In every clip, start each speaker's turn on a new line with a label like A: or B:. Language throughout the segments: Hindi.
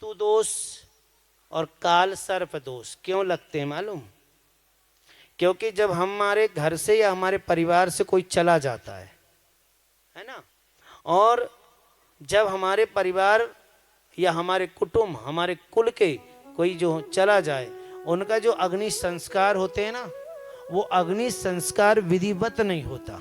A: मातु दोष और काल सर्प दोष क्यों लगते हैं मालूम? क्योंकि जब हमारे घर से या हमारे परिवार से कोई चला जाता है ना, और जब हमारे परिवार या हमारे कुटुंब, हमारे कुल के कोई जो चला जाए, उनका जो अग्नि संस्कार होते हैं ना, वो अग्नि संस्कार विधिवत नहीं होता,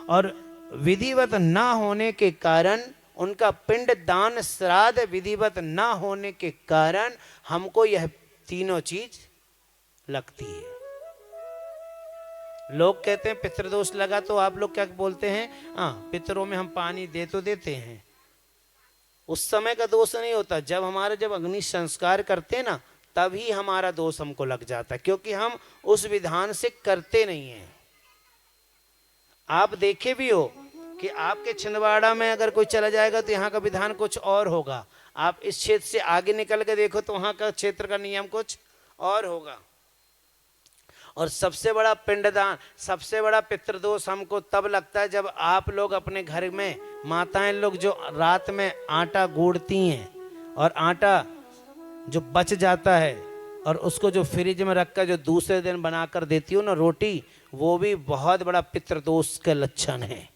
A: और विधिवत ना होने के कारण उनका पिंड दान श्राद्ध विधिवत ना होने के कारण हमको यह तीनों चीज लगती है। लोग कहते हैं पितृदोष लगा, तो आप लोग क्या बोलते हैं? हाँ, पितरों में हम पानी दे तो देते हैं, उस समय का दोष नहीं होता। जब अग्नि संस्कार करते हैं ना, तभी हमारा दोष हमको लग जाता है, क्योंकि हम उस विधान से करते नहीं हैं। आप देखे भी हो कि आपके छिंदवाड़ा में अगर कोई चला जाएगा तो यहाँ का विधान कुछ और होगा, आप इस क्षेत्र से आगे निकल के देखो तो वहाँ का क्षेत्र का नियम कुछ और होगा। और सबसे बड़ा पिंडदान, सबसे बड़ा पितृदोष हमको तब लगता है जब आप लोग अपने घर में, माताएं लोग जो रात में आटा गूंथती हैं और आटा जो बच जाता है और उसको जो फ्रिज में रखकर जो दूसरे दिन बनाकर देती हो ना रोटी, वो भी बहुत बड़ा पितृदोष का लक्षण है,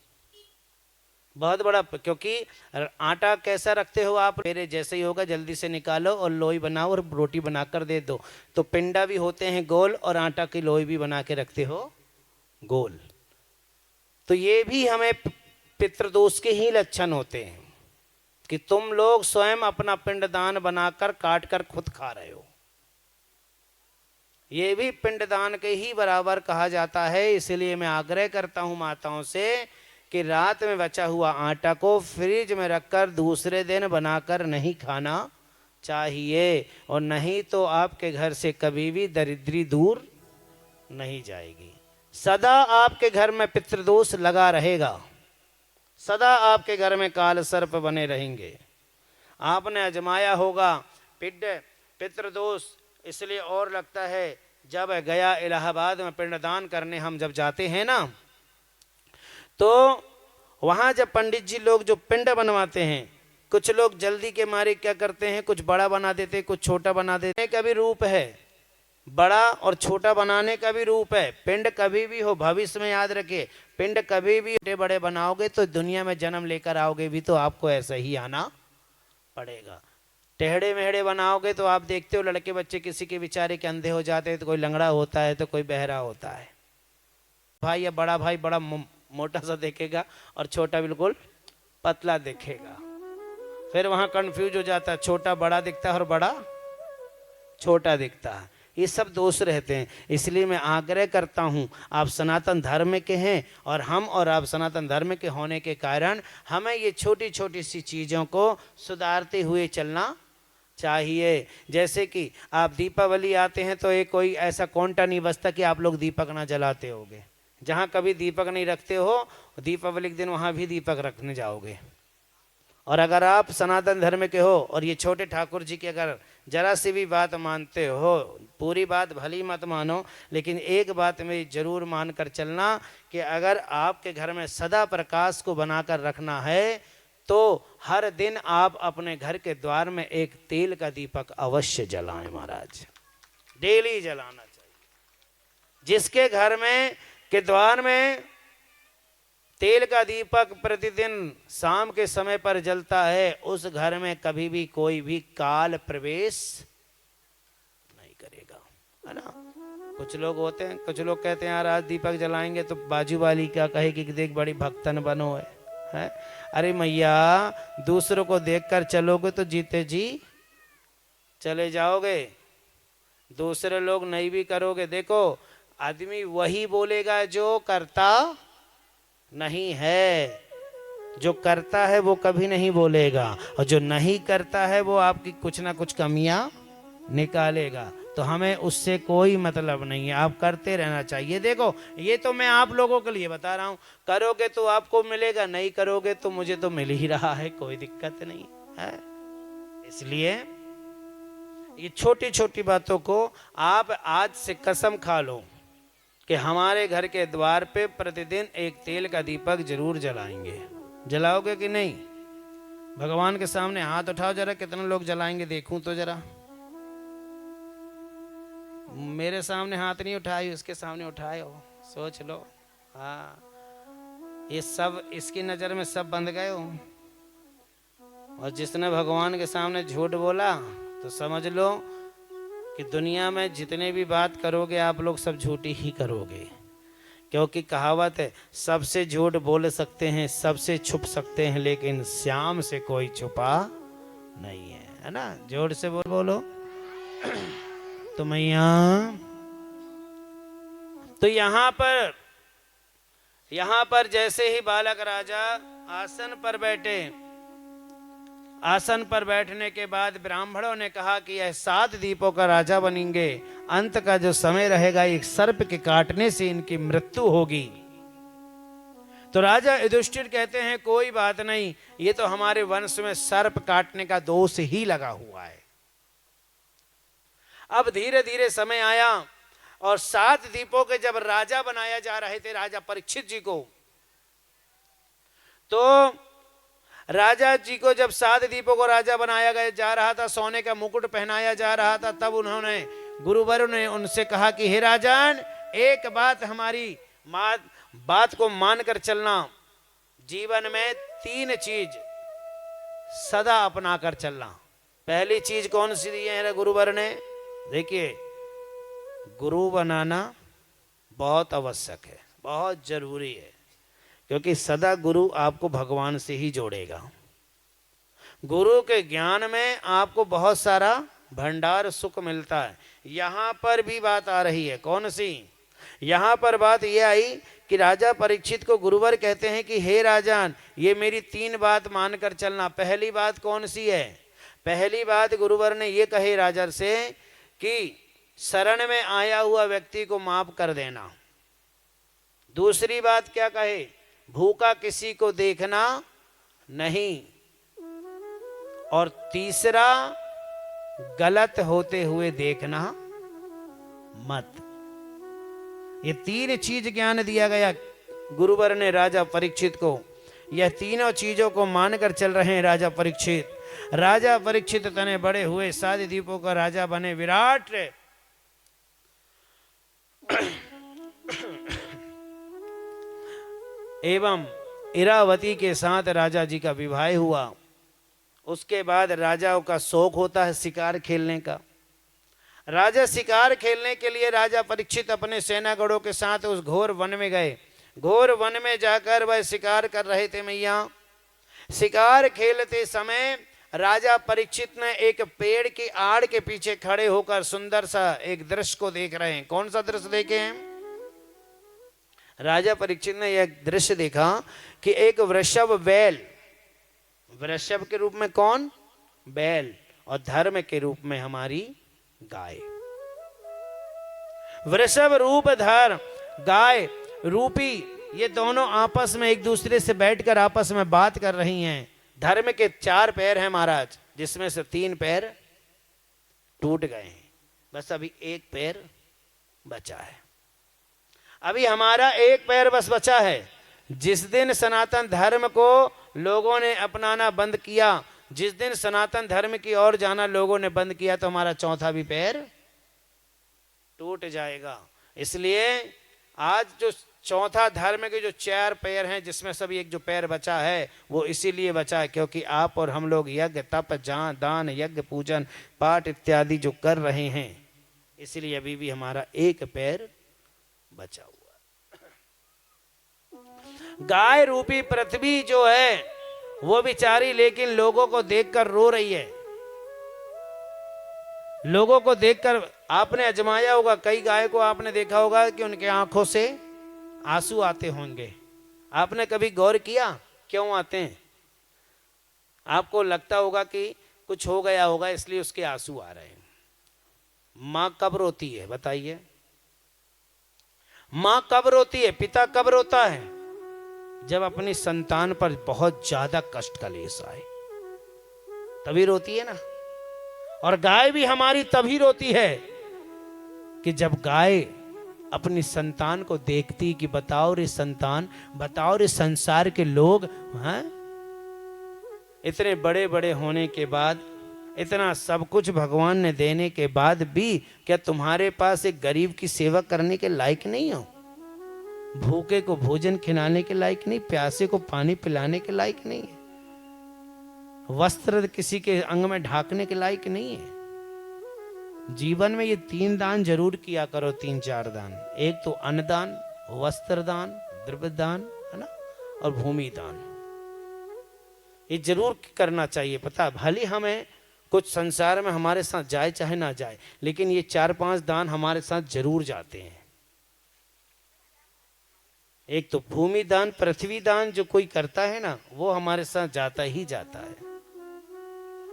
A: बहुत बड़ा। क्योंकि आटा कैसा रखते हो आप? मेरे जैसे ही होगा, जल्दी से निकालो और लोई बनाओ और रोटी बनाकर दे दो। तो पिंडा भी होते हैं गोल और आटा की लोई भी बना के रखते हो गोल। तो ये भी हमें पितृदोष के ही लक्षण होते हैं कि तुम लोग स्वयं अपना पिंडदान बनाकर काट कर खुद खा रहे हो। ये भी पिंडदान के ही बराबर कहा जाता है। इसलिए मैं आग्रह करता हूं माताओं से कि रात में बचा हुआ आटा को फ्रिज में रखकर दूसरे दिन बनाकर नहीं खाना चाहिए, और नहीं तो आपके घर से कभी भी दरिद्री दूर नहीं जाएगी। सदा आपके घर में पितृदोष लगा रहेगा, सदा आपके घर में काल सर्प बने रहेंगे। आपने अजमाया होगा पितृदोष इसलिए और लगता है, जब गया इलाहाबाद में पिंडदान करने हम जब जाते हैं ना, तो वहाँ जब पंडित जी लोग जो पिंड बनवाते हैं, कुछ लोग जल्दी के मारे क्या करते हैं, कुछ बड़ा बना देते, कुछ छोटा बना देते। का भी रूप है, बड़ा और छोटा बनाने का भी रूप है। पिंड कभी भी हो, भविष्य में याद रखिए, पिंड कभी भी छोटे बड़े बनाओगे तो दुनिया में जन्म लेकर आओगे भी तो आपको ऐसा ही आना पड़ेगा। टेढ़े मेढ़े बनाओगे तो आप देखते हो लड़के बच्चे किसी के बेचारे के अंधे हो जाते हैं, तो कोई लंगड़ा होता है तो कोई बहरा होता है। भाई या बड़ा भाई बड़ा मोटा सा देखेगा और छोटा बिल्कुल पतला देखेगा, फिर वहां कंफ्यूज हो जाता है, छोटा बड़ा दिखता है और बड़ा छोटा दिखता है। ये सब दोष रहते हैं। इसलिए मैं आग्रह करता हूं, आप सनातन धर्म के हैं और आप सनातन धर्म के होने के कारण हमें ये छोटी छोटी सी चीज़ों को सुधारते हुए चलना चाहिए। जैसे कि आप दीपावली आते हैं तो एक कोई ऐसा कौंटा नहीं बचता कि आप लोग दीपक ना जलाते होगे। जहाँ कभी दीपक नहीं रखते हो, दीपावली के दिन वहाँ भी दीपक रखने जाओगे। और अगर आप सनातन धर्म के हो और ये छोटे ठाकुर जी की अगर जरा सी भी बात मानते हो, पूरी बात भली मत मानो, लेकिन एक बात में जरूर मान कर चलना कि अगर आपके घर में सदा प्रकाश को बनाकर रखना है तो हर दिन आप अपने घर के द्वार में एक तेल का दीपक अवश्य जलाएं महाराज, डेली जलाना चाहिए। जिसके घर में के द्वार में तेल का दीपक प्रतिदिन शाम के समय पर जलता है, उस घर में कभी भी कोई भी काल प्रवेश नहीं करेगा, है ना। कुछ लोग होते हैं, कुछ लोग कहते हैं यार आज दीपक जलाएंगे तो बाजू वाली क्या कहेगी कि देख बड़ी भक्तन बनो है? अरे मैया, दूसरों को देखकर चलोगे तो जीते जी चले जाओगे, दूसरे लोग नहीं भी करोगे। देखो, आदमी वही बोलेगा जो करता नहीं है, जो करता है वो कभी नहीं बोलेगा, और जो नहीं करता है वो आपकी कुछ ना कुछ कमियां निकालेगा। तो हमें उससे कोई मतलब नहीं है, आप करते रहना चाहिए। देखो, ये तो मैं आप लोगों के लिए बता रहा हूँ, करोगे तो आपको मिलेगा, नहीं करोगे तो मुझे तो मिल ही रहा है, कोई दिक्कत नहीं है। इसलिए ये छोटी छोटी बातों को आप आज से कसम खा लो कि हमारे घर के द्वार पे प्रतिदिन एक तेल का दीपक जरूर जलाएंगे। जलाओगे कि नहीं? भगवान के सामने हाथ उठाओ जरा, कितने लोग जलाएंगे देखूं तो जरा। मेरे सामने हाथ नहीं उठाई, उसके सामने उठाए हो, सोच लो। हाँ, ये सब इसकी नजर में सब बंध गए हो। और जिसने भगवान के सामने झूठ बोला तो समझ लो कि दुनिया में जितने भी बात करोगे आप लोग सब झूठी ही करोगे। क्योंकि कहावत है, सबसे झूठ बोल सकते हैं, सबसे छुप सकते हैं, लेकिन श्याम से कोई छुपा नहीं है ना। जोर से बोलो तो मैया। तो यहां पर जैसे ही बालक राजा आसन पर बैठे, आसन पर बैठने के बाद ब्राह्मणों ने कहा कि यह 7 द्वीपों का राजा बनेंगे, अंत का जो समय रहेगा एक सर्प के काटने से इनकी मृत्यु होगी। तो राजा युधिष्ठिर कहते हैं कोई बात नहीं, ये तो हमारे वंश में सर्प काटने का दोष ही लगा हुआ है। अब धीरे धीरे समय आया और 7 द्वीपों के जब राजा बनाया जा रहे थे राजा परीक्षित जी को, तो राजा जी को जब 7 द्वीपों को राजा बनाया गया जा रहा था, सोने का मुकुट पहनाया जा रहा था, तब उन्होंने गुरुवर ने उनसे कहा कि हे राजन, एक बात हमारी बात को मानकर चलना, जीवन में 3 चीज सदा अपना कर चलना। पहली चीज कौन सी दी है गुरुवर ने? देखिए, गुरु बनाना बहुत आवश्यक है, बहुत जरूरी है, क्योंकि सदा गुरु आपको भगवान से ही जोड़ेगा। गुरु के ज्ञान में आपको बहुत सारा भंडार सुख मिलता है। यहां पर भी बात आ रही है, कौन सी? यहां पर बात यह आई कि राजा परीक्षित को गुरुवर कहते हैं कि हे राजन, ये मेरी 3 बात मानकर चलना। पहली बात कौन सी है? पहली बात गुरुवर ने ये कही राजा से कि शरण में आया हुआ व्यक्ति को माफ कर देना। दूसरी बात क्या कहे? भूखा किसी को देखना नहीं। और तीसरा, गलत होते हुए देखना मत। ये 3 चीज ज्ञान दिया गया गुरुवर ने राजा परीक्षित को। यह तीनों चीजों को मानकर चल रहे हैं राजा परीक्षित। राजा परीक्षित तने बड़े हुए, 7 द्वीपों का राजा बने, विराट एवं इरावती के साथ राजा जी का विवाह हुआ। उसके बाद राजाओं का शौक होता है शिकार खेलने का। राजा शिकार खेलने के लिए राजा परीक्षित अपने सेनागढ़ों के साथ उस घोर वन में गए। घोर वन में जाकर वह शिकार कर रहे थे मैया। शिकार खेलते समय राजा परीक्षित ने एक पेड़ की आड़ के पीछे खड़े होकर सुंदर सा एक दृश्य को देख रहे हैं। कौन सा दृश्य देखे हैं? राजा परीक्षित ने यह दृश्य देखा कि एक वृषभ बैल, वृषभ के रूप में कौन? बैल, और धर्म के रूप में हमारी गाय। वृषभ रूप धर गाय रूपी ये दोनों आपस में एक दूसरे से बैठकर आपस में बात कर रही हैं। धर्म के 4 पैर हैं महाराज, जिसमें से 3 पैर टूट गए हैं, बस अभी 1 पैर बचा है। अभी हमारा 1 पैर बस बचा है। जिस दिन सनातन धर्म को लोगों ने अपनाना बंद किया, जिस दिन सनातन धर्म की ओर जाना लोगों ने बंद किया, तो हमारा चौथा भी पैर टूट जाएगा। इसलिए आज जो चौथा धर्म के जो 4 पैर हैं, जिसमें सभी एक जो पैर बचा है, वो इसीलिए बचा है क्योंकि आप और हम लोग यज्ञ तप दान यज्ञ पूजन पाठ इत्यादि जो कर रहे हैं, इसलिए अभी भी हमारा 1 पैर बचा हुआ। गाय रूपी पृथ्वी जो है वो बेचारी लेकिन लोगों को देखकर रो रही है। लोगों को देखकर आपने अजमाया होगा, कई गाय को आपने देखा होगा कि उनके आंखों से आंसू आते होंगे। आपने कभी गौर किया क्यों आते हैं? आपको लगता होगा कि कुछ हो गया होगा इसलिए उसके आंसू आ रहे हैं। मां कब रोती है बताइए? मां कब रोती है? पिता कब रोता है? जब अपनी संतान पर बहुत ज्यादा कष्ट का लेस आए, तभी रोती है ना। और गाय भी हमारी तभी रोती है कि जब गाय अपनी संतान को देखती कि बताओ रे संतान, बताओ रे संसार के लोग, हैं इतने बड़े बड़े होने के बाद, इतना सब कुछ भगवान ने देने के बाद भी क्या तुम्हारे पास एक गरीब की सेवा करने के लायक नहीं हो? भूखे को भोजन खिलाने के लायक नहीं, प्यासे को पानी पिलाने के लायक नहीं है, वस्त्र किसी के अंग में ढाकने के लायक नहीं है। जीवन में ये 3 दान जरूर किया करो, 3-4 दान। एक तो अन्नदान, वस्त्र दान, द्रव्य दान, है ना, और भूमि दान। ये जरूर करना चाहिए। पता भले हमें कुछ संसार में हमारे साथ जाए चाहे ना जाए, लेकिन ये 4-5 दान हमारे साथ जरूर जाते हैं। एक तो भूमि दान, पृथ्वी दान जो कोई करता है ना, वो हमारे साथ जाता ही जाता है,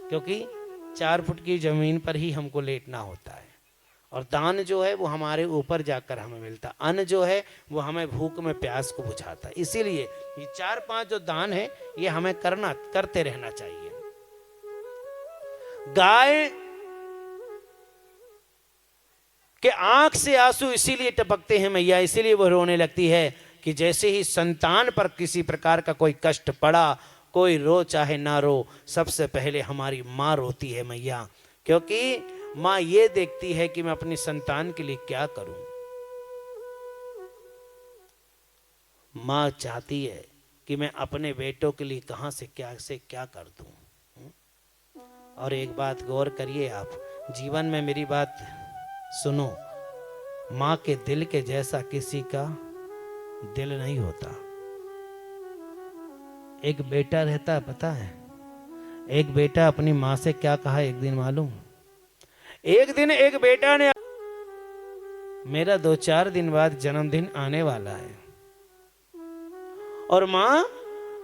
A: क्योंकि 4 फुट की जमीन पर ही हमको लेटना होता है। और दान जो है वो हमारे ऊपर जाकर हमें मिलता। अन्न जो है वो हमें भूख में प्यास को बुझाता है। इसीलिए ये 4-5 जो दान है ये हमें करते रहना चाहिए। गाय के आंख से आंसू इसीलिए टपकते हैं मैया, इसीलिए वो रोने लगती है कि जैसे ही संतान पर किसी प्रकार का कोई कष्ट पड़ा, कोई रो चाहे ना रो, सबसे पहले हमारी माँ रोती है मैया, क्योंकि माँ ये देखती है कि मैं अपनी संतान के लिए क्या करूं। माँ चाहती है कि मैं अपने बेटों के लिए कहां से क्या कर दूं। और एक बात गौर करिए आप, जीवन में मेरी बात सुनो, माँ के दिल के जैसा किसी का दिल नहीं होता। एक बेटा रहता है, पता है, एक बेटा अपनी माँ से क्या कहा एक दिन मालूम? एक दिन एक बेटा ने, मेरा 2-4 दिन बाद जन्मदिन आने वाला है और माँ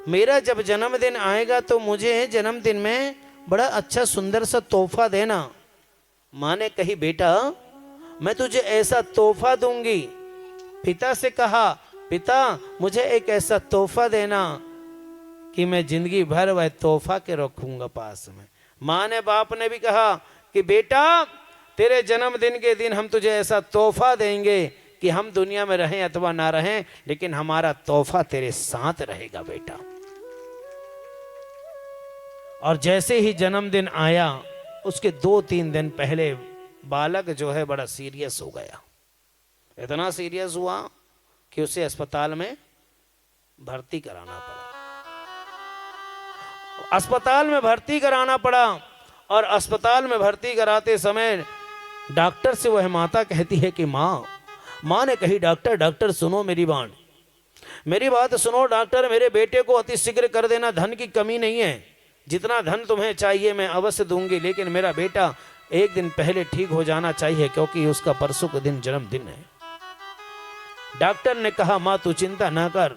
A: मेरा जब जन्मदिन आएगा तो मुझे जन्मदिन में बड़ा अच्छा सुंदर सा तोहफा देना। माँ ने कही बेटा मैं तुझे ऐसा तोहफा दूंगी। पिता से कहा पिता मुझे एक ऐसा तोहफा देना कि मैं जिंदगी भर वह तोहफा के रखूंगा पास में। माँ ने बाप ने भी कहा कि बेटा तेरे जन्मदिन के दिन हम तुझे ऐसा तोहफा देंगे कि हम दुनिया में रहें अथवा ना रहें, लेकिन हमारा तोहफा तेरे साथ रहेगा बेटा। और जैसे ही जन्मदिन आया उसके 2-3 दिन पहले बालक जो है बड़ा सीरियस हो गया। इतना सीरियस हुआ कि उसे अस्पताल में भर्ती कराना पड़ा। अस्पताल में भर्ती कराना पड़ा और अस्पताल में भर्ती कराते समय डॉक्टर से वह माता कहती है कि माँ ने कही डॉक्टर सुनो मेरी बात सुनो डॉक्टर, मेरे बेटे को अतिशीघ्र कर देना, धन की कमी नहीं है, जितना धन तुम्हें चाहिए मैं अवश्य दूंगी, लेकिन मेरा बेटा एक दिन पहले ठीक हो जाना चाहिए क्योंकि उसका परसों के दिन जन्मदिन है। डॉक्टर ने कहा माँ तू चिंता ना कर,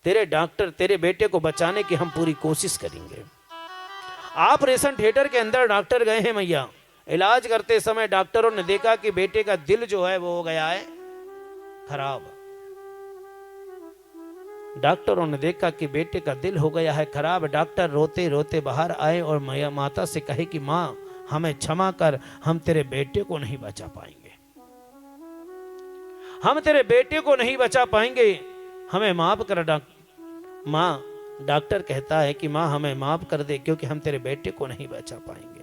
A: तेरे बेटे को बचाने की हम पूरी कोशिश करेंगे। ऑपरेशन थिएटर के अंदर डॉक्टर गए हैं मैया। इलाज करते समय डॉक्टरों ने देखा कि बेटे का दिल जो है वो हो गया है खराब। डॉक्टरों ने देखा कि बेटे का दिल हो गया है खराब। डॉक्टर रोते रोते बाहर आए और मैया माता से कहे कि माँ हमें क्षमा कर, हम तेरे बेटे को नहीं बचा पाएंगे, हम तेरे बेटे को नहीं बचा पाएंगे, हमें माफ कर माँ। डॉक्टर कहता है कि माँ हमें माफ कर दे क्योंकि हम तेरे बेटे को नहीं बचा पाएंगे।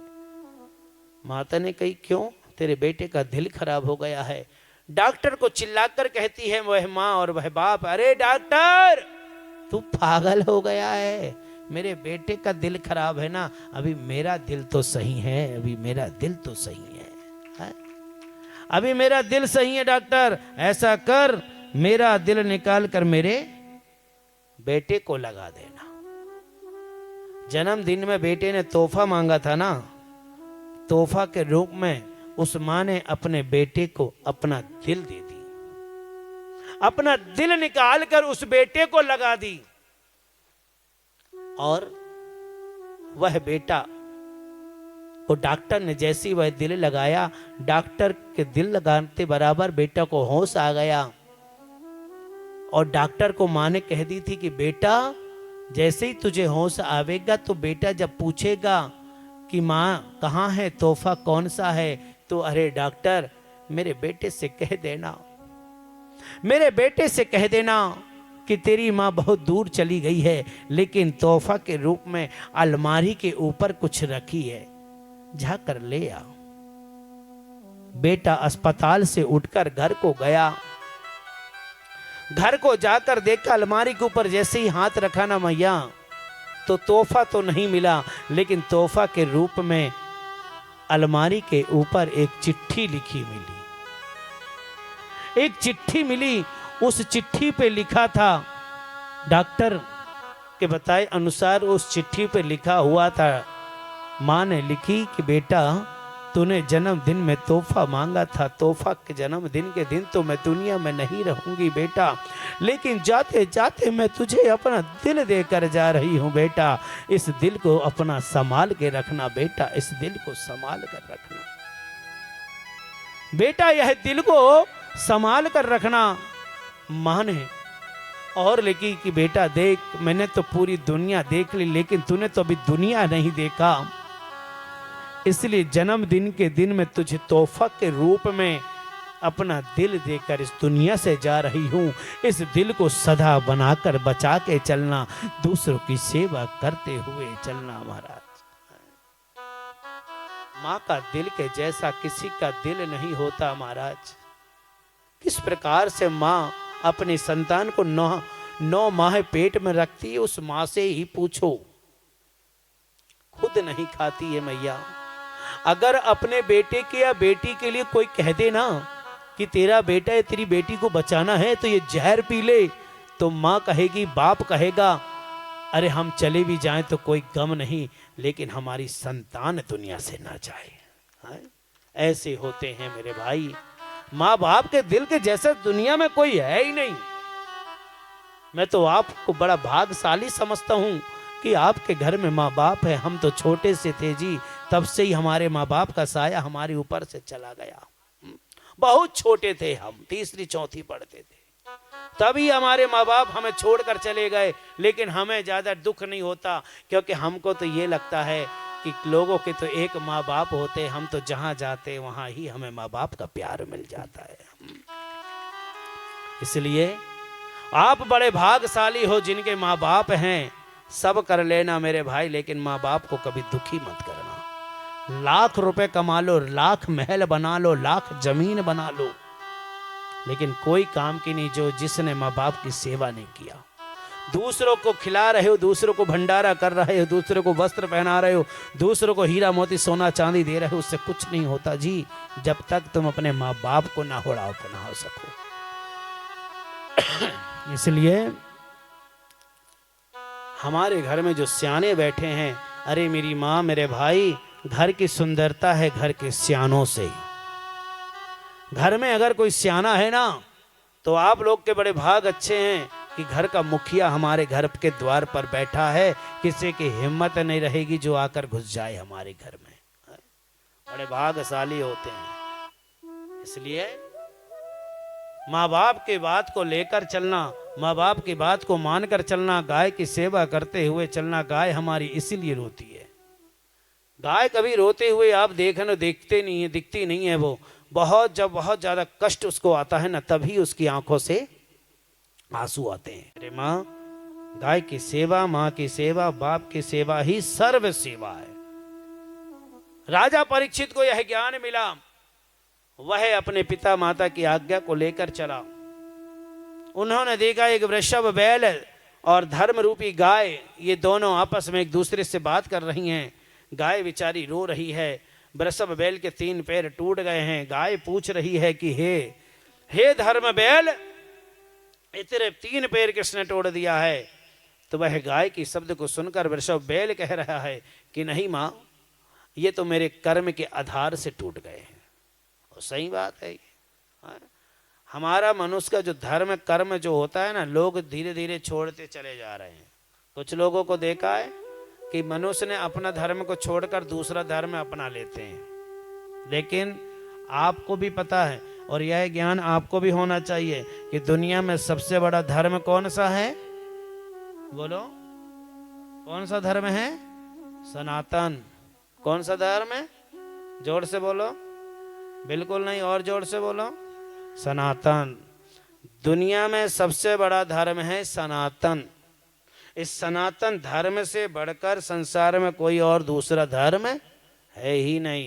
A: माता ने कही क्यों? तेरे बेटे का दिल खराब हो गया है। डॉक्टर को चिल्लाकर कहती है वह माँ और वह बाप, अरे डॉक्टर तू पागल हो गया है, मेरे बेटे का दिल खराब है ना, अभी मेरा दिल तो सही है, अभी मेरा दिल तो सही है, अभी मेरा दिल सही है। डॉक्टर ऐसा कर, मेरा दिल निकाल कर मेरे बेटे को लगा देना। जन्मदिन में बेटे ने तोहफा मांगा था ना, तोहफा के रूप में उस मां ने अपने बेटे को अपना दिल दे दी, अपना दिल निकाल कर उस बेटे को लगा दी। और वह बेटा को डॉक्टर ने जैसी वह दिल लगाया, डॉक्टर के दिल लगाते बराबर बेटा को होश आ गया। और डॉक्टर को मां ने कह दी थी कि बेटा जैसे ही तुझे होश आवेगा तो बेटा जब पूछेगा कि माँ कहाँ है, तोहफा कौन सा है, तो अरे डॉक्टर मेरे बेटे से कह देना, मेरे बेटे से कह देना कि तेरी माँ बहुत दूर चली गई है, लेकिन तोहफा के रूप में अलमारी के ऊपर कुछ रखी है, जाकर ले आ। बेटा अस्पताल से उठकर घर को गया। घर को जाकर देखा, अलमारी के ऊपर जैसे ही हाथ रखा ना मैया, तो तोहफा तो नहीं मिला, लेकिन तोहफा के रूप में अलमारी के ऊपर एक चिट्ठी लिखी मिली। एक चिट्ठी मिली, उस चिट्ठी पे लिखा था, डॉक्टर के बताए अनुसार उस चिट्ठी पे लिखा हुआ था, माँ ने लिखी कि बेटा तूने जन्मदिन में तोहफा मांगा था, तोहफा के जन्मदिन के दिन तो मैं दुनिया में नहीं रहूंगी बेटा, लेकिन जाते जाते मैं तुझे अपना दिल देकर जा रही हूं बेटा, इस दिल को अपना संभाल के रखना बेटा, इस दिल को संभाल कर रखना बेटा, यह दिल को संभाल कर रखना। माँ ने और लिखी कि बेटा देख, मैंने तो पूरी दुनिया देख ली, लेकिन तूने तो अभी दुनिया नहीं देखा, इसलिए जन्मदिन के दिन में तुझे तोहफा के रूप में अपना दिल देकर इस दुनिया से जा रही हूं। इस दिल को सदा बनाकर बचा के चलना, दूसरों की सेवा करते हुए चलना महाराज। माँ का दिल के जैसा किसी का दिल नहीं होता महाराज। किस प्रकार से माँ अपनी संतान को 9 माह पेट में रखती है, उस माँ से ही पूछो। खुद नहीं खाती है मैया। अगर अपने बेटे के या बेटी के लिए कोई कह दे ना कि तेरा बेटा या तेरी बेटी को बचाना है तो ये जहर पी ले, तो माँ कहेगी, बाप कहेगा, अरे हम चले भी जाएं तो कोई गम नहीं, लेकिन हमारी संतान दुनिया से ना जाए। ऐसे होते हैं मेरे भाई, माँ बाप के दिल के जैसा दुनिया में कोई है ही नहीं। मैं तो आपको बड़ा भाग्यशाली समझता हूँ कि आपके घर में माँ बाप है। हम तो छोटे से थे जी, तब से ही हमारे माँ बाप का साया हमारे ऊपर से चला गया। बहुत छोटे थे हम, तीसरी चौथी पढ़ते थे, तभी हमारे माँ बाप हमें छोड़कर चले गए, लेकिन हमें ज्यादा दुख नहीं होता, क्योंकि हमको तो ये लगता है कि लोगों के तो एक माँ बाप होते, हम तो जहां जाते वहां ही हमें माँ बाप का प्यार मिल जाता है। इसलिए आप बड़े भाग्यशाली हो जिनके माँ बाप हैं। सब कर लेना मेरे भाई, लेकिन माँ बाप को कभी दुखी मत करना। लाख रुपए कमा लो, लाख महल बना लो, लाख जमीन बना लो, लेकिन कोई काम की नहीं जो जिसने माँ बाप की सेवा नहीं किया। दूसरों को खिला रहे हो, दूसरों को भंडारा कर रहे हो, दूसरों को वस्त्र पहना रहे हो, दूसरों को हीरा मोती सोना चांदी दे रहे हो, उससे कुछ नहीं होता जी, जब तक तुम अपने माँ बाप को ना उड़ाओ पहना सको। इसलिए हमारे घर में जो सियाने बैठे हैं, अरे मेरी माँ मेरे भाई, घर की सुंदरता है घर के सियानों से। घर में अगर कोई सियाना है ना, तो आप लोग के बड़े भाग अच्छे हैं कि घर का मुखिया हमारे घर के द्वार पर बैठा है। किसी की हिम्मत नहीं रहेगी जो आकर घुस जाए हमारे घर में। बड़े भाग्यशाली होते हैं। इसलिए माँ बाप की बात को लेकर चलना, माँ बाप की बात को मानकर चलना, गाय की सेवा करते हुए चलना। गाय हमारी इसीलिए रोती है। गाय कभी रोते हुए आप देखना देखते नहीं है, दिखती नहीं है। वो जब बहुत ज्यादा कष्ट उसको आता है ना, तभी उसकी आंखों से आंसू आते हैं। अरे माँ, गाय की सेवा, माँ की सेवा, बाप की सेवा ही सर्व सेवा है। राजा परीक्षित को यह ज्ञान मिला, वह अपने पिता माता की आज्ञा को लेकर चला। उन्होंने देखा एक वृषभ बैल और धर्म रूपी गाय, ये दोनों आपस में एक दूसरे से बात कर रही हैं। गाय बेचारी रो रही है, वृषभ बैल के 3 पैर टूट गए हैं। गाय पूछ रही है कि हे धर्म बैल, तेरे 3 पैर किसने तोड़ दिया है? तो वह गाय की शब्द को सुनकर वृषभ बैल कह रहा है कि नहीं माँ, ये तो मेरे कर्म के आधार से टूट गए हैं। और सही बात है। हमारा मनुष्य का जो धर्म कर्म जो होता है ना, लोग धीरे धीरे छोड़ते चले जा रहे हैं। कुछ लोगों को देखा है कि मनुष्य ने अपना धर्म को छोड़कर दूसरा धर्म अपना लेते हैं। लेकिन आपको भी पता है और यह ज्ञान आपको भी होना चाहिए कि दुनिया में सबसे बड़ा धर्म कौन सा है? बोलो, कौन सा धर्म है? सनातन। कौन सा धर्म है? जोर से बोलो। बिल्कुल नहीं, और जोर से बोलो। सनातन। दुनिया में सबसे बड़ा धर्म है सनातन। इस सनातन धर्म से बढ़कर संसार में कोई और दूसरा धर्म है ही नहीं।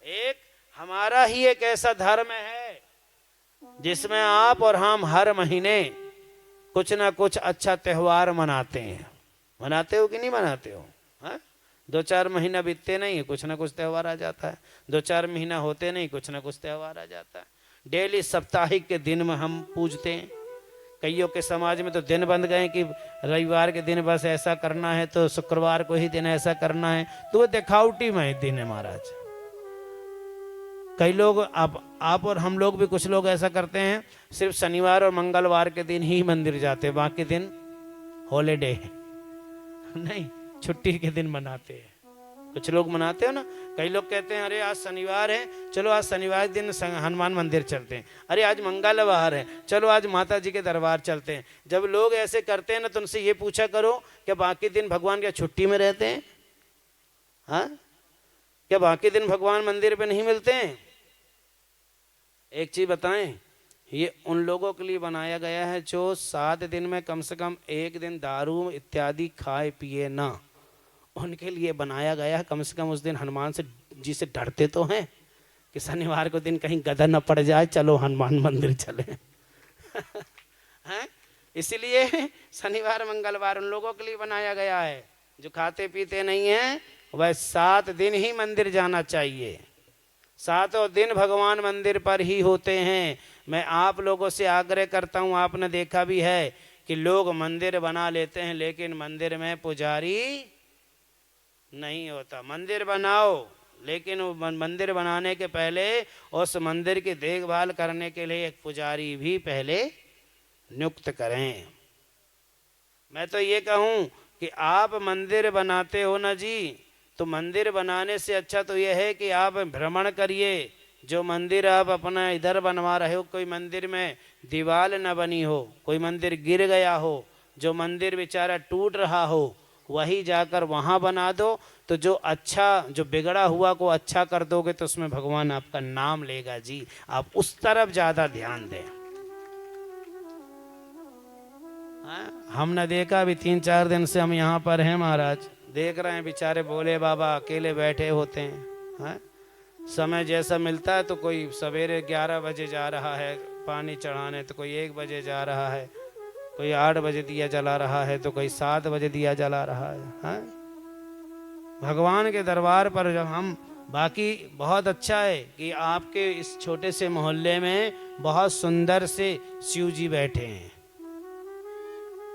A: एक हमारा ही एक ऐसा धर्म है जिसमें आप और हम हर महीने कुछ ना कुछ अच्छा त्योहार मनाते हैं। मनाते हो कि नहीं मनाते हो? हाँ, 2-4 महीना बीतते नहीं, कुछ ना कुछ त्यौहार आ जाता है। 2-4 महीना होते नहीं, कुछ ना कुछ त्यौहार आ जाता है। डेली साप्ताहिक के दिन में हम पूजते हैं। कईयों के समाज में तो दिन बन गए कि रविवार के दिन बस ऐसा करना है, तो शुक्रवार को ही दिन ऐसा करना है। तो वो दिखावटी में दिन है महाराज। कई लोग आप और हम लोग भी कुछ लोग ऐसा करते हैं, सिर्फ शनिवार और मंगलवार के दिन ही मंदिर जाते हैं, बाकी दिन हॉलीडे नहीं, छुट्टी के दिन मनाते हैं। कुछ लोग मनाते हो ना। कई लोग कहते हैं अरे आज शनिवार है, चलो आज शनिवार दिन हनुमान मंदिर चलते हैं। अरे आज मंगलवार है, चलो आज माता जी के दरबार चलते हैं। जब लोग ऐसे करते हैं ना, तो उनसे ये पूछा करो क्या बाकी दिन भगवान क्या छुट्टी में रहते हैं? हाँ, क्या बाकी दिन भगवान मंदिर पे नहीं मिलते हैं? एक चीज बताएं, ये उन लोगों के लिए बनाया गया है जो 7 दिन में कम से कम 1 दिन दारू इत्यादि खाए पिए ना। उनके लिए बनाया गया है। कम से कम उस दिन हनुमान से जी से डरते तो हैं कि शनिवार को दिन कहीं गदर न पड़ जाए, चलो हनुमान मंदिर चले हैं। इसलिए शनिवार मंगलवार उन लोगों के लिए बनाया गया है जो खाते पीते नहीं हैं। वह 7 दिन ही मंदिर जाना चाहिए। 7 दिन भगवान मंदिर पर ही होते हैं। मैं आप लोगों से आग्रह करता हूँ, आपने देखा भी है कि लोग मंदिर बना लेते हैं लेकिन मंदिर में पुजारी नहीं होता। मंदिर बनाओ, लेकिन मंदिर बनाने के पहले उस मंदिर की देखभाल करने के लिए एक पुजारी भी पहले नियुक्त करें। मैं तो ये कहूँ कि आप मंदिर बनाते हो ना जी, तो मंदिर बनाने से अच्छा तो यह है कि आप भ्रमण करिए। जो मंदिर आप अपना इधर बनवा रहे हो, कोई मंदिर में दीवार न बनी हो, कोई मंदिर गिर गया हो, जो मंदिर बेचारा टूट रहा हो, वही जाकर वहाँ बना दो। तो जो अच्छा, जो बिगड़ा हुआ को अच्छा कर दोगे तो उसमें भगवान आपका नाम लेगा जी। आप उस तरफ ज़्यादा ध्यान दें। हमने देखा अभी 3-4 दिन से हम यहाँ पर हैं महाराज, देख रहे हैं बेचारे भोले बाबा अकेले बैठे होते हैं। समय जैसा मिलता है तो कोई सवेरे 11 बजे जा रहा है पानी चढ़ाने, तो कोई 1 बजे जा रहा है, कोई 8 बजे दिया जला रहा है, तो कोई 7 बजे दिया जला रहा है। भगवान के दरबार पर जब हम, बाकी बहुत अच्छा है कि आपके इस छोटे से मोहल्ले में बहुत सुंदर से शिव जी बैठे हैं।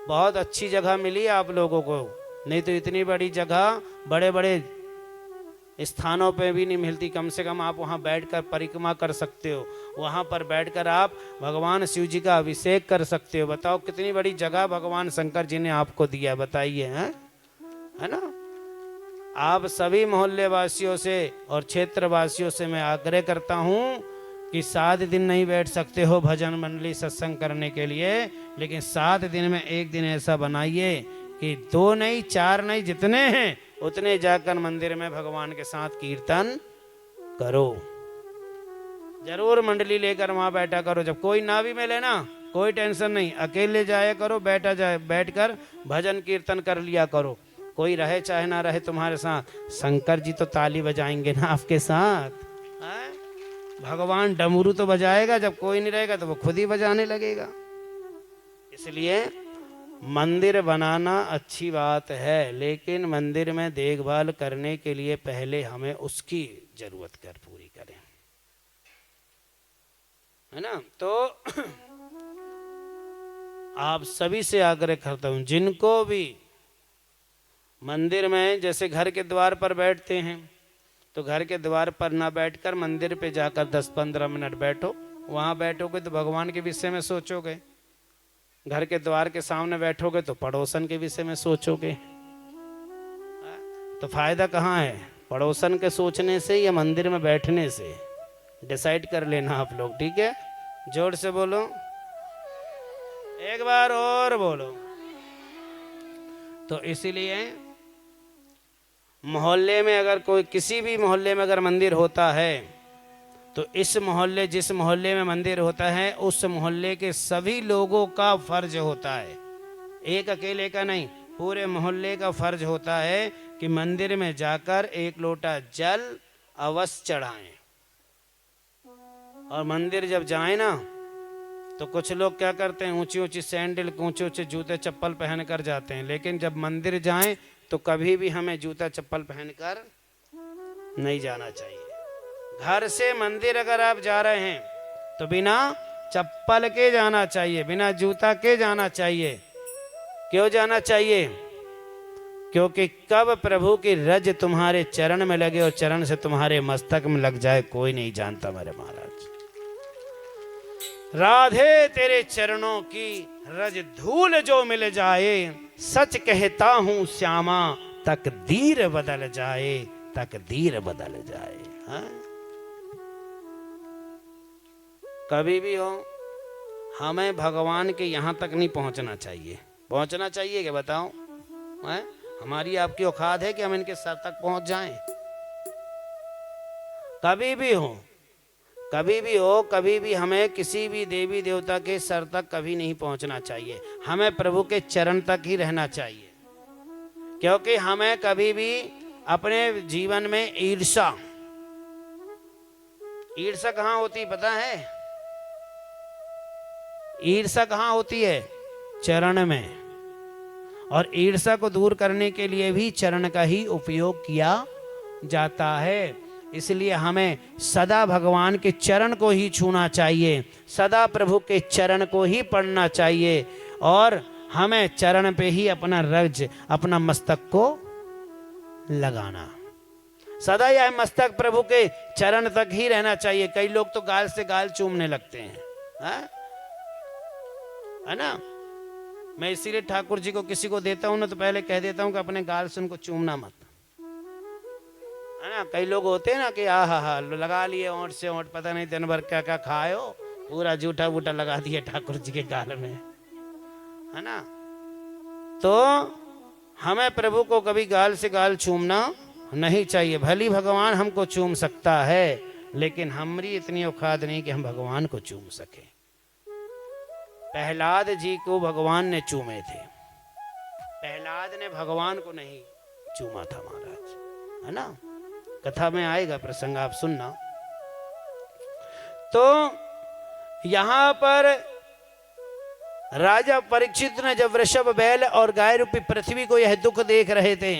A: बहुत अच्छी जगह मिली आप लोगों को, नहीं तो इतनी बड़ी जगह बड़े बड़े स्थानों पे भी नहीं मिलती। कम से कम आप वहाँ बैठकर परिक्रमा कर सकते हो, वहाँ पर बैठकर आप भगवान शिव जी का अभिषेक कर सकते हो। बताओ कितनी बड़ी जगह भगवान शंकर जी ने आपको दिया, बताइए, है ना। आप सभी मोहल्ले वासियों से और क्षेत्र वासियों से मैं आग्रह करता हूँ कि 7 दिन नहीं बैठ सकते हो भजन मंडली सत्संग करने के लिए, लेकिन 7 दिन में एक दिन ऐसा बनाइए कि 2 नहीं 4 नहीं, जितने हैं उतने जाकर मंदिर में भगवान के साथ कीर्तन करो। जरूर मंडली लेकर वहां बैठा करो। जब कोई ना भी मिले ना, कोई टेंशन नहीं, अकेले जाया करो, बैठकर भजन कीर्तन कर लिया करो। कोई रहे चाहे ना रहे तुम्हारे साथ, शंकर जी तो ताली बजाएंगे ना आपके साथ। भगवान डमरू तो बजाएगा, जब कोई नहीं रहेगा तो वो खुद ही बजाने लगेगा। इसलिए मंदिर बनाना अच्छी बात है, लेकिन मंदिर में देखभाल करने के लिए पहले हमें उसकी जरूरत कर पूरी करें, है ना। तो आप सभी से आग्रह करता हूं, जिनको भी मंदिर में, जैसे घर के द्वार पर बैठते हैं, तो घर के द्वार पर ना बैठकर मंदिर पे जाकर 10-15 मिनट बैठो। वहां बैठोगे तो भगवान के विषय में सोचोगे, घर के द्वार के सामने बैठोगे तो पड़ोसन के विषय में सोचोगे। तो फायदा कहाँ है, पड़ोसन के सोचने से या मंदिर में बैठने से? डिसाइड कर लेना आप लोग, ठीक है। जोर से बोलो, एक बार और बोलो। तो इसीलिए मोहल्ले में अगर कोई, किसी भी मोहल्ले में अगर मंदिर होता है तो इस मोहल्ले, जिस मोहल्ले में मंदिर होता है, उस मोहल्ले के सभी लोगों का फर्ज होता है, एक अकेले का नहीं, पूरे मोहल्ले का फर्ज होता है कि मंदिर में जाकर एक लोटा जल अवश्य चढ़ाएं। और मंदिर जब जाए ना, तो कुछ लोग क्या करते हैं, ऊंची ऊंची सैंडल, ऊंचे ऊंचे जूते चप्पल पहन कर जाते हैं, लेकिन जब मंदिर जाएं तो कभी भी हमें जूता चप्पल पहनकर नहीं जाना चाहिए। घर से मंदिर अगर आप जा रहे हैं तो बिना चप्पल के जाना चाहिए, बिना जूता के जाना चाहिए। क्यों जाना चाहिए? क्योंकि कब प्रभु की रज तुम्हारे चरण में लगे और चरण से तुम्हारे मस्तक में लग जाए, कोई नहीं जानता मेरे महाराज। राधे तेरे चरणों की रज धूल जो मिल जाए, सच कहता हूं श्यामा तकदीर बदल जाए, तकदीर बदल जाए। हाँ? कभी भी हो हमें भगवान के यहां तक नहीं पहुंचना चाहिए। पहुंचना चाहिए क्या बताओ? है? हमारी आपकी औकात है कि हम इनके सर तक पहुंच जाएं? कभी भी हो, कभी भी हो, कभी भी हमें किसी भी देवी देवता के सर तक कभी नहीं पहुंचना चाहिए। हमें प्रभु के चरण तक ही रहना चाहिए। क्योंकि हमें कभी भी अपने जीवन में ईर्ष्या, ईर्ष्या कहां होती पता है? ईर्ष्या कहां होती है? चरण में। और ईर्ष्या को दूर करने के लिए भी चरण का ही उपयोग किया जाता है। इसलिए हमें सदा भगवान के चरण को ही छूना चाहिए, सदा प्रभु के चरण को ही पढ़ना चाहिए, और हमें चरण पे ही अपना रज, अपना मस्तक को लगाना। सदा यह मस्तक प्रभु के चरण तक ही रहना चाहिए। कई लोग तो गाल से गाल चूमने लगते हैं, है ना? मैं इसीलिए ठाकुर जी को किसी को देता हूं ना, तो पहले कह देता हूं कि अपने गाल से उनको चूमना मत, है ना? कई लोग होते हैं ना कि हा लगा लिए ओंठ से ओंठ, पता नहीं दिन भर क्या क्या खाए हो, पूरा जूठा बूटा लगा दिया ठाकुर जी के गाल में, है ना? तो हमें प्रभु को कभी गाल से गाल चूमना नहीं चाहिए। भली भगवान हमको चूम सकता है, लेकिन हमारी इतनी औकात नहीं कि हम भगवान को चूम सके। प्रहलाद जी को भगवान ने चूमे थे, प्रहलाद ने भगवान को नहीं चूमा था महाराज, है ना? कथा में आएगा प्रसंग, आप सुनना। तो यहां पर राजा परीक्षित ने जब वृषभ, बैल और गाय रूपी पृथ्वी को यह दुख देख रहे थे,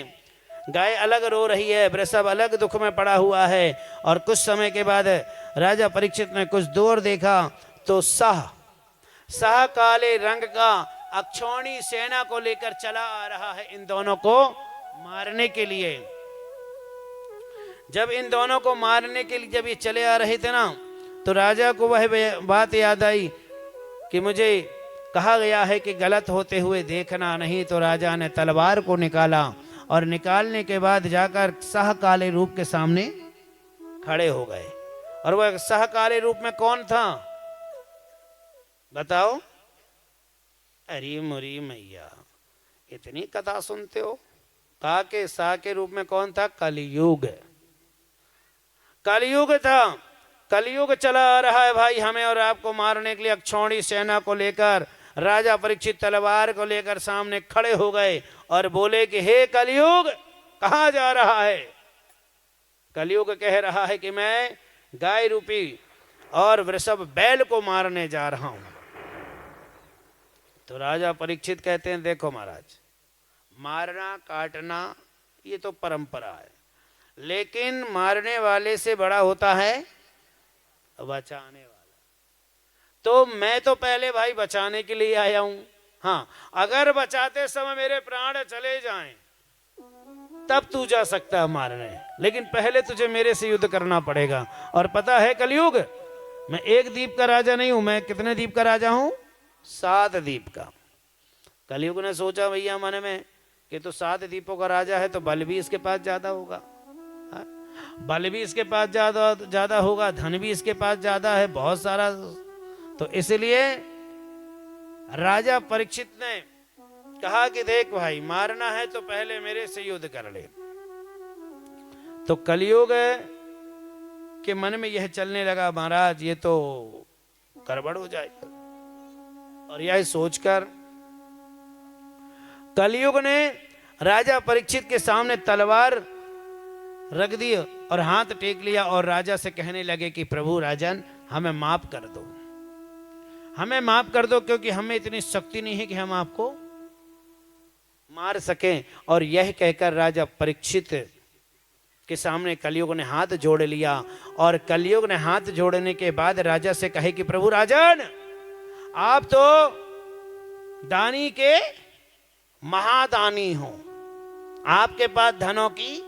A: गाय अलग रो रही है, वृषभ अलग दुख में पड़ा हुआ है, और कुछ समय के बाद राजा परीक्षित ने कुछ दूर देखा तो सह काले रंग का अक्षौणी सेना को लेकर चला आ रहा है इन दोनों को मारने के लिए। जब इन दोनों को मारने के लिए जब ये चले आ रहे थे ना, तो राजा को वह बात याद आई कि मुझे कहा गया है कि गलत होते हुए देखना नहीं। तो राजा ने तलवार को निकाला, और निकालने के बाद जाकर सह काले रूप के सामने खड़े हो गए। और वह सह काले रूप में कौन था बताओ? अरे मुरी मैया, इतनी कथा सुनते हो। का के सा के रूप में कौन था? कलयुग। कलयुग था, कलयुग चला आ रहा है भाई, हमें और आपको मारने के लिए अक्षौणी सेना को लेकर राजा परीक्षित तलवार को लेकर सामने खड़े हो गए और बोले कि हे कलयुग, कहां जा रहा है? कलयुग कह रहा है कि मैं गाय रूपी और वृषभ बैल को मारने जा रहा हूं। तो राजा परीक्षित कहते हैं, देखो महाराज, मारना काटना ये तो परंपरा है, लेकिन मारने वाले से बड़ा होता है बचाने वाला। तो मैं तो पहले भाई बचाने के लिए आया हूं। हाँ, अगर बचाते समय मेरे प्राण चले जाएं तब तू जा सकता है मारने, लेकिन पहले तुझे मेरे से युद्ध करना पड़ेगा। और पता है कलयुग, मैं एक द्वीप का राजा नहीं हूं, मैं कितने द्वीप का राजा हूं? 7 द्वीप का। कलयुग ने सोचा भैया मन में कि तो 7 द्वीपों का राजा है, तो बल भी इसके पास ज्यादा होगा, बल भी इसके पास ज्यादा होगा, धन भी इसके पास ज्यादा है, बहुत सारा। तो इसलिए राजा परीक्षित ने कहा कि देख भाई, मारना है तो पहले मेरे से युद्ध कर ले। तो कलयुग कि मन में यह चलने लगा, महाराज ये तो गड़बड़ हो जाएगा। और यह सोचकर कलयुग ने राजा परीक्षित के सामने तलवार रख दी और हाथ टेक लिया और राजा से कहने लगे कि प्रभु राजन, हमें माफ कर दो, हमें माफ कर दो, क्योंकि हमें इतनी शक्ति नहीं है कि हम आपको मार सकें। और यह कहकर राजा परीक्षित के सामने कलयुग ने हाथ जोड़ लिया। और कलयुग ने हाथ जोड़ने के बाद राजा से कहे कि प्रभु राजन, आप तो दानी के महादानी हो, आपके पास धनों की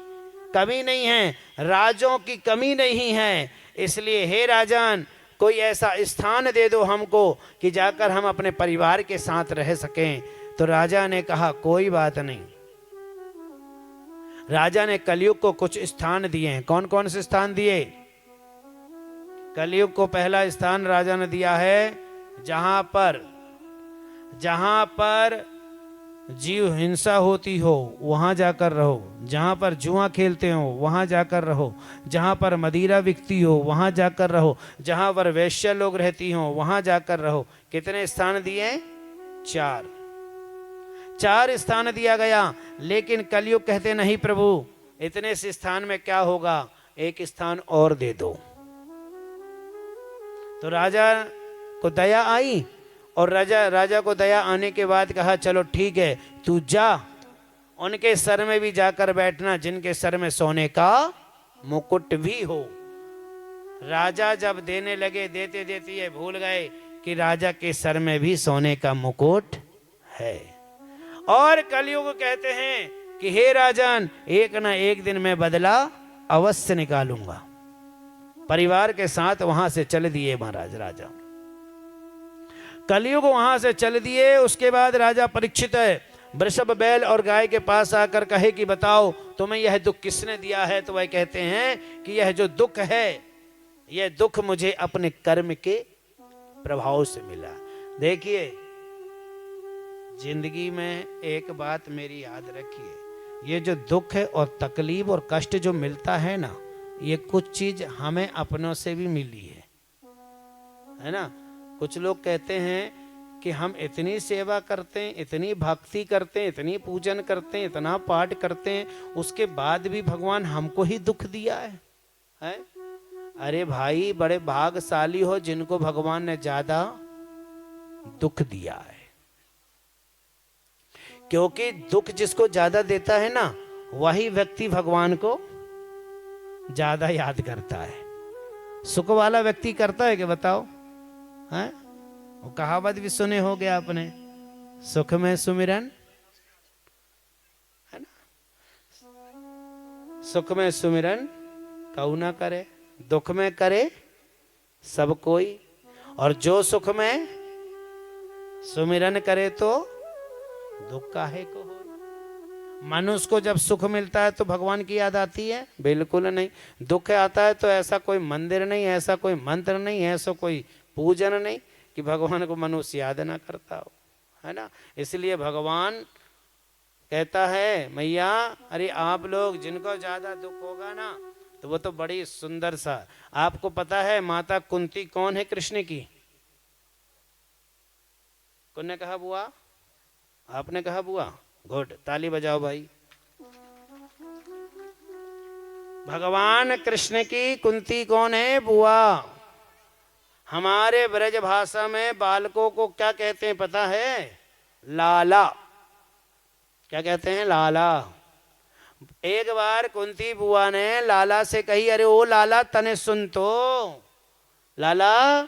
A: कमी नहीं है, राजों की कमी नहीं है, इसलिए हे राजन कोई ऐसा स्थान दे दो हमको कि जाकर हम अपने परिवार के साथ रह सकें। तो राजा ने कहा कोई बात नहीं। राजा ने कलयुग को कुछ स्थान दिए हैं। कौन कौन से स्थान दिए? कलयुग को पहला स्थान राजा ने दिया है जहां पर जीव हिंसा होती हो वहां जाकर रहो, जहां पर जुआ खेलते हो वहां जाकर रहो, जहां पर मदिरा बिकती हो वहां जाकर रहो, जहां पर वैश्य लोग रहती हो वहां जाकर रहो। कितने स्थान दिए? 4 स्थान दिया गया। लेकिन कलयुग कहते नहीं प्रभु, इतने से स्थान में क्या होगा, एक स्थान और दे दो। तो राजा को दया आई और राजा को दया आने के बाद कहा चलो ठीक है, तू जा, उनके सर में भी जाकर बैठना जिनके सर में सोने का मुकुट भी हो। राजा जब देने लगे, देते देते ये भूल गए कि राजा के सर में भी सोने का मुकुट है। और कलयुग कहते हैं कि हे राजन, एक ना एक दिन मैं बदला अवश्य निकालूंगा। परिवार के साथ वहां से चल दिए महाराज राजा। कलयुग वहां से चल दिए। उसके बाद राजा परीक्षित वृषभ बैल और गाय के पास आकर कहे कि बताओ तुम्हें यह दुख किसने दिया है? तो वह कहते हैं कि यह जो दुख है, यह दुख मुझे अपने कर्म के प्रभाव से मिला। देखिए, जिंदगी में एक बात मेरी याद रखिए, ये जो दुख है और तकलीफ और कष्ट जो मिलता है ना, ये कुछ चीज हमें अपनों से भी मिली है ना। कुछ लोग कहते हैं कि हम इतनी सेवा करते हैं, इतनी भक्ति करते हैं, इतनी पूजन करते हैं, इतना पाठ करते हैं, उसके बाद भी भगवान हमको ही दुख दिया है? अरे भाई, बड़े भाग्यशाली हो जिनको भगवान ने ज्यादा दुख दिया है, क्योंकि दुख जिसको ज्यादा देता है ना, वही व्यक्ति भगवान को ज्यादा याद करता है। सुख वाला व्यक्ति करता है कि बताओ? है वो कहावत भी सुने हो गया आपने, सुख में सुमिरन, है ना, सुख में सुमिरन कऊ ना करे, दुख में करे सब कोई। और जो सुख में सुमिरन करे तो दुख काहे को हो। मनुष्य को जब सुख मिलता है तो भगवान की याद आती है? बिल्कुल नहीं। दुख आता है तो ऐसा कोई मंदिर नहीं, ऐसा कोई मंत्र नहीं, ऐसा कोई पूजन नहीं कि भगवान को मनुष्य याद ना करता हो, है ना। इसलिए भगवान कहता है, मैया अरे आप लोग जिनको ज्यादा दुख होगा ना, तो वो तो बड़ी सुंदर सा, आपको पता है माता कुंती कौन है कृष्ण की? कौन ने कहा बुआ? आपने कहा बुआ? गुड, ताली बजाओ भाई। भगवान कृष्ण की कुंती कौन है? बुआ। हमारे ब्रज भाषा में बालकों को क्या कहते हैं पता है? लाला। क्या कहते हैं? लाला। एक बार कुंती बुआ ने लाला से कही, अरे ओ लाला तने सुन तो, लाला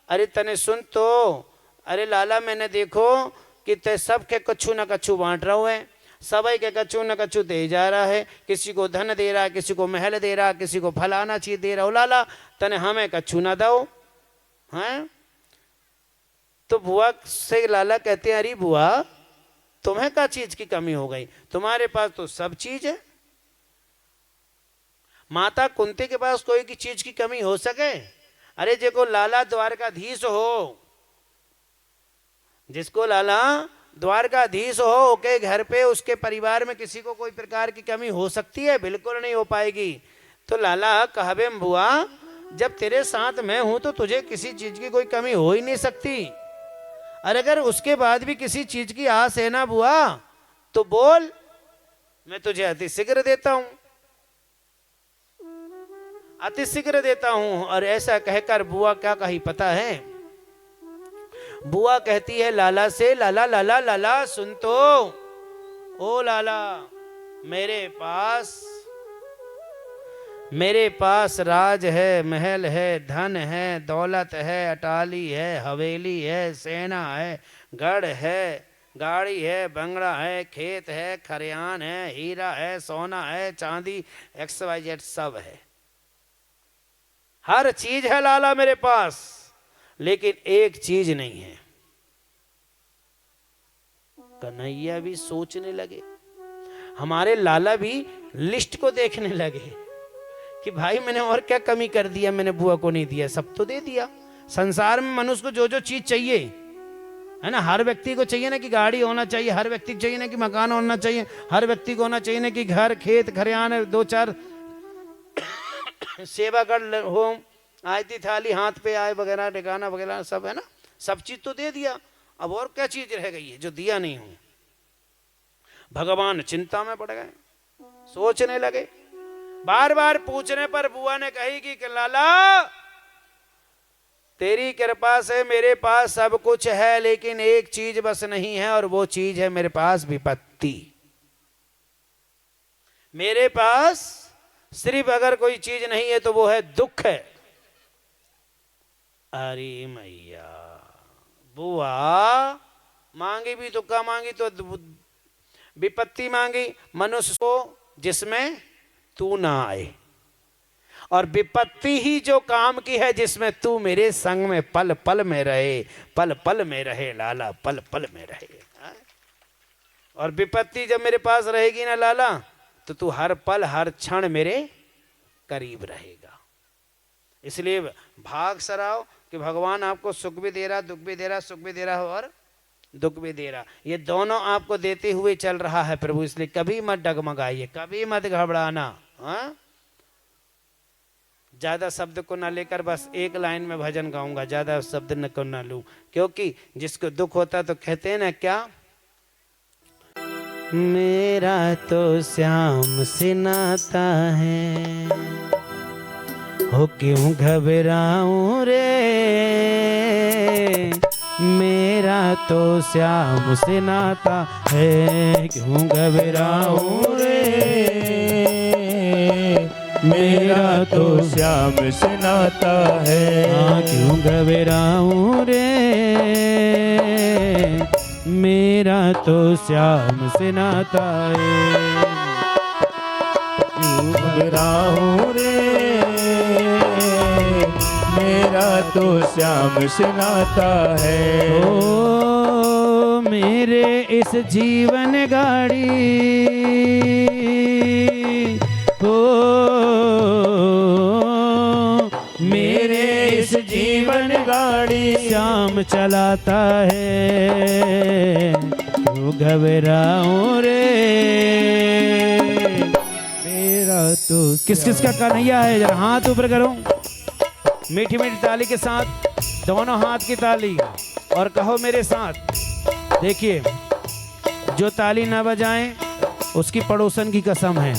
A: अरे तने सुन तो, अरे लाला मैंने देखो कि ते सब के कछु न कछु बांट रहा है, सभी के कछु न कछु दे जा रहा है, किसी को धन दे रहा है, किसी को महल दे रहा है, किसी को फलाना चीज दे रहा हो, लाला तने हमें कछु न दो हैं। तो बुआ से लाला कहते हैं, अरे बुआ तुम्हें क्या चीज की कमी हो गई, तुम्हारे पास तो सब चीज है। माता कुंती के पास कोई की चीज की कमी हो सके? अरे जिसको लाला द्वारकाधीश हो, जिसको लाला द्वारकाधीश हो, ओके घर पे उसके परिवार में किसी को कोई प्रकार की कमी हो सकती है? बिल्कुल नहीं हो पाएगी। तो लाला कहबे बुआ जब तेरे साथ मैं हूं तो तुझे किसी चीज की कोई कमी हो ही नहीं सकती। और अगर उसके बाद भी किसी चीज की आस है ना बुआ तो बोल, मैं तुझे अतिशीघ्र देता हूं, अतिशीघ्र देता हूं। और ऐसा कहकर बुआ क्या कही पता है? बुआ कहती है लाला से, लाला लाला लाला सुन तो, ओ लाला, मेरे पास राज है, महल है, धन है, दौलत है, अटाली है, हवेली है, सेना है, गढ़ है, गाड़ी है, बंगला है, खेत है, खरियान है, हीरा है, सोना है, चांदी, XYZ सब है, हर चीज है लाला मेरे पास, लेकिन एक चीज नहीं है। कन्हैया भी सोचने लगे, हमारे लाला भी लिस्ट को देखने लगे कि भाई मैंने और क्या कमी कर दिया, मैंने बुआ को नहीं दिया, सब तो दे दिया। संसार में मनुष्य को जो जो चीज चाहिए है ना, हर व्यक्ति को चाहिए ना कि गाड़ी होना चाहिए, हर व्यक्ति को चाहिए ना कि मकान होना चाहिए, हर व्यक्ति को होना चाहिए ना कि घर खेत खरियान 2-4 सेवागढ़ हो, आयती थाली हाथ पे आए वगैरह ठिकाना वगैरह सब है ना, सब चीज तो दे दिया, अब और क्या चीज रह गई है जो दिया नहीं हूं। भगवान चिंता में पड़ गए, सोचने लगे। बार बार पूछने पर बुआ ने कही कि लाला तेरी कृपा से मेरे पास सब कुछ है, लेकिन एक चीज बस नहीं है, और वो चीज है मेरे पास विपत्ति। मेरे पास सिर्फ अगर कोई चीज नहीं है तो वो है दुख है। अरे मैया, बुआ मांगी भी दुख का मांगी तो विपत्ति मांगी, मनुष्य को जिसमें तू ना आए, और विपत्ति ही जो काम की है जिसमें तू मेरे संग में पल पल में रहे, पल पल में रहे लाला, पल पल में रहे। और विपत्ति जब मेरे पास रहेगी ना लाला तो तू हर पल हर क्षण मेरे करीब रहेगा। इसलिए भाग सराओ कि भगवान आपको सुख भी दे रहा, दुख भी दे रहा, सुख भी दे रहा और दुख भी दे रहा, ये दोनों आपको देते हुए चल रहा है प्रभु। इसलिए कभी मत डगमगाइए, कभी मत घबराना। हाँ, ज्यादा शब्द को ना लेकर बस एक लाइन में भजन गाऊंगा, ज्यादा शब्द न को ना लूं, क्योंकि जिसको दुख होता तो कहते हैं ना क्या, मेरा तो श्याम से नाता है, हो क्यों घबराऊं रे, मेरा तो श्याम से नाता है, क्यों घबराऊं रे,
B: मेरा तो श्याम से नाता है,
A: हाँ क्यों घबराऊं रे, मेरा तो श्याम से नाता है,
B: क्यों घबराऊं रे, मेरा तो श्याम से नाता है।
A: ओ मेरे इस जीवन गाड़ी, हो मेरे इस जीवन गाड़ी श्याम चलाता है, क्यों घबराऊं रे,
B: मेरा तो
A: किस किस का कन्हैया है, जरा हाथ ऊपर करो, मीठी मीठी ताली के साथ, दोनों हाथ की ताली, और कहो मेरे साथ। देखिए, जो ताली ना बजाएं उसकी पड़ोसन की कसम है,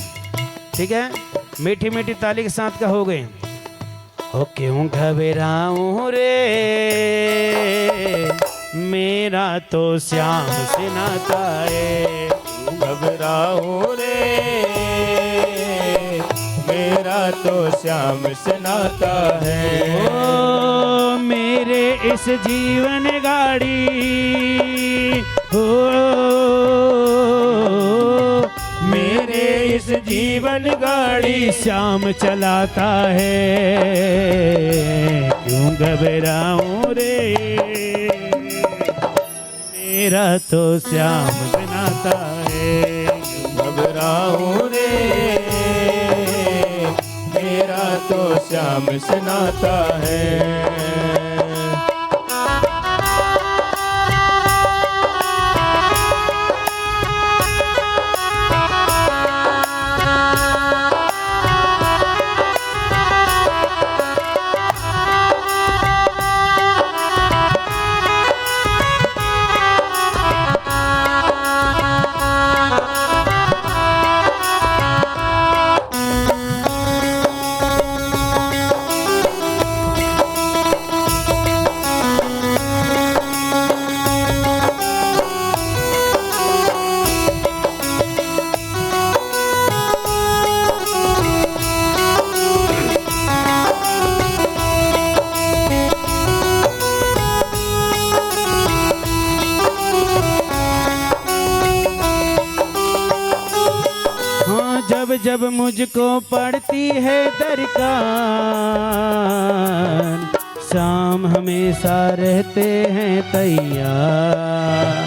A: ठीक है? मीठी मीठी ताली के साथ कहोगे, ओ क्यों घबराऊं रे, मेरा तो श्याम से नाता है,
B: क्यों घबराऊं रे, मेरा तो श्याम से नाता है।
A: ओ मेरे इस जीवन गाड़ी, हो
B: मेरे इस जीवन गाड़ी
A: श्याम चलाता है, क्यों घबराऊं रे, मेरा तो श्याम बनाता है,
B: क्यों घबराऊं रे, मेरा तो श्याम से नाता है।
A: जब मुझको पड़ती है दरकार, शाम हमेशा रहते हैं तैयार।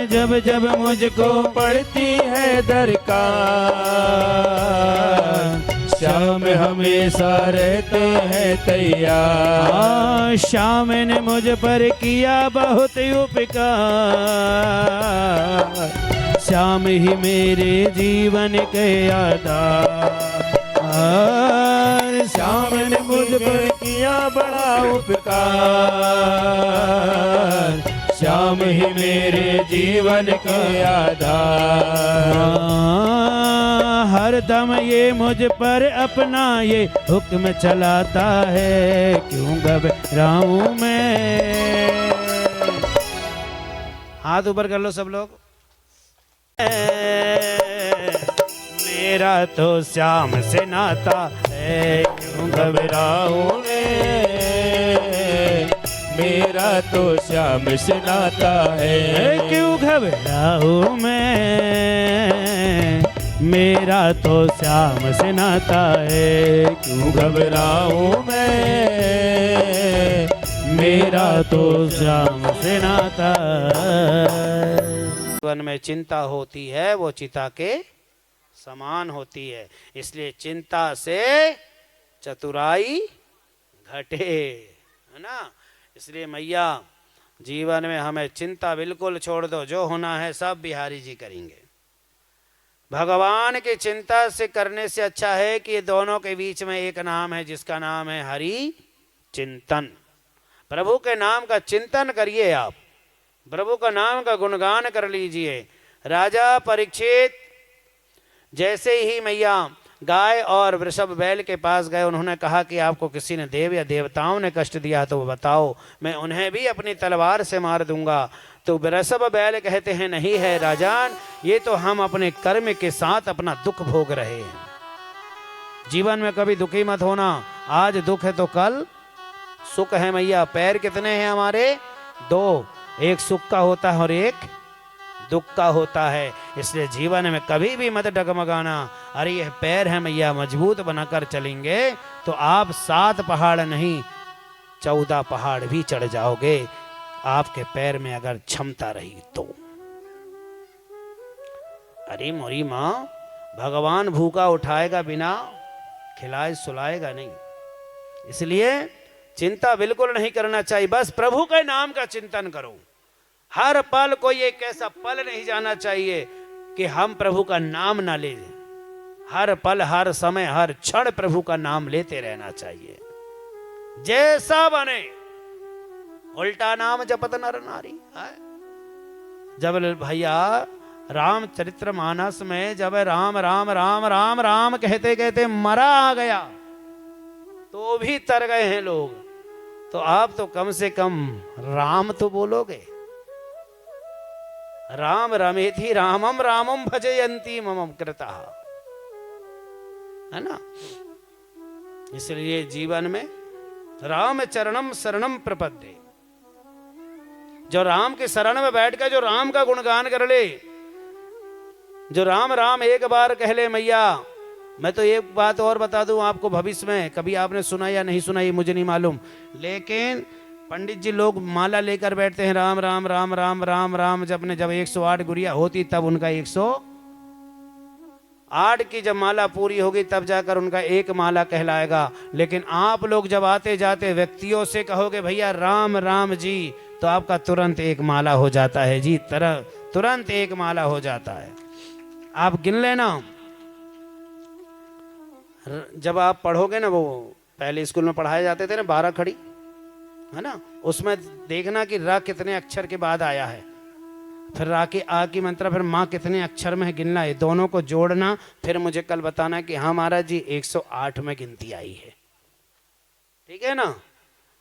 A: जब जब मुझको
B: पड़ती है दरकार, श्याम हमेशा रहते हैं तैयार।
A: श्याम ने मुझ पर किया बहुत उपकार, श्याम ही मेरे जीवन के आधार।
B: श्याम ने मुझ पर किया बड़ा उपकार, श्याम ही मेरे जीवन के आधार।
A: हर दम ये मुझ पर अपना ये हुक्म चलाता है, क्यों घबराऊं मैं। हाथ ऊपर कर लो सब लोग। मेरा तो श्याम से नाता है, क्यों घबराऊं मैं।
B: मेरा तो श्याम से नाता है,
A: क्यों घबराऊं मैं। मेरा तो श्याम से नाता है,
B: क्यों घबराऊं मैं।
A: मेरा तो श्याम से नाता है। जीवन में चिंता होती है वो चिता के समान होती है, इसलिए चिंता से चतुराई घटे, है ना। इसलिए मैया जीवन में हमें चिंता बिल्कुल छोड़ दो, जो होना है सब बिहारी जी करेंगे। भगवान की चिंता से करने से अच्छा है कि ये दोनों के बीच में एक नाम है जिसका नाम है हरि चिंतन। प्रभु के नाम का चिंतन करिए, आप प्रभु का नाम का गुणगान कर लीजिए। राजा परीक्षित जैसे ही मैया गाय और वृषभ बैल के पास गए, उन्होंने कहा कि आपको किसी ने देव या देवताओं ने कष्ट दिया तो बताओ, मैं उन्हें भी अपनी तलवार से मार दूंगा। तो वृषभ बैल कहते हैं नहीं है राजान, ये तो हम अपने कर्म के साथ अपना दुख भोग रहे हैं। जीवन में कभी दुखी मत होना, आज दुख है तो कल सुख है मैया। पैर कितने हैं हमारे? दो, एक सुख का होता है और एक दुख का होता है। इसलिए जीवन में कभी भी मत डगमगाना। अरे ये पैर है मैया, मजबूत बनाकर चलेंगे तो आप 7 पहाड़ नहीं 14 पहाड़ भी चढ़ जाओगे, आपके पैर में अगर क्षमता रही तो। अरे मोरी माँ, भगवान भूखा उठाएगा बिना खिलाए सुलाएगा नहीं, इसलिए चिंता बिल्कुल नहीं करना चाहिए। बस प्रभु के नाम का चिंतन करो। हर पल कोई एक ऐसा पल नहीं जाना चाहिए कि हम प्रभु का नाम ना ले। हर पल, हर समय, हर क्षण प्रभु का नाम लेते रहना चाहिए। जैसा बने, उल्टा नाम जपत नर नारी है। जब भैया रामचरित्र मानस में जब राम राम राम राम राम कहते कहते मरा आ गया तो भी तर गए हैं लोग, तो आप तो कम से कम राम तो बोलोगे। राम रमेति रामम रामम भजयंती मम कृतः, है ना। इसलिए जीवन में राम चरणम शरणम प्रपद्ये, जो राम के शरण में बैठ कर जो राम का गुणगान कर ले, जो राम राम एक बार कह ले मैया। मैं तो एक बात और बता दूं आपको, भविष्य में कभी आपने सुना या नहीं सुना ये मुझे नहीं मालूम, लेकिन पंडित जी लोग माला लेकर बैठते हैं राम राम राम राम राम राम। जब 108 गुड़िया होती तब उनका 108 की जब माला पूरी होगी तब जाकर उनका एक माला कहलाएगा। लेकिन आप लोग जब आते जाते व्यक्तियों से कहोगे भैया राम राम जी, तो आपका तुरंत एक माला हो जाता है जी, तुरंत एक माला हो जाता है। आप गिन लेना, जब आप पढ़ोगे ना, वो पहले स्कूल में पढ़ाए जाते थे ना 12 खड़ी, है ना, उसमें देखना कि रा कितने अक्षर के बाद आया है, फिर रा के आ की मंत्र, फिर माँ कितने अक्षर में है गिनना है, दोनों को जोड़ना, फिर मुझे कल बताना कि हाँ महाराज जी 108 में गिनती आई है। ठीक है ना,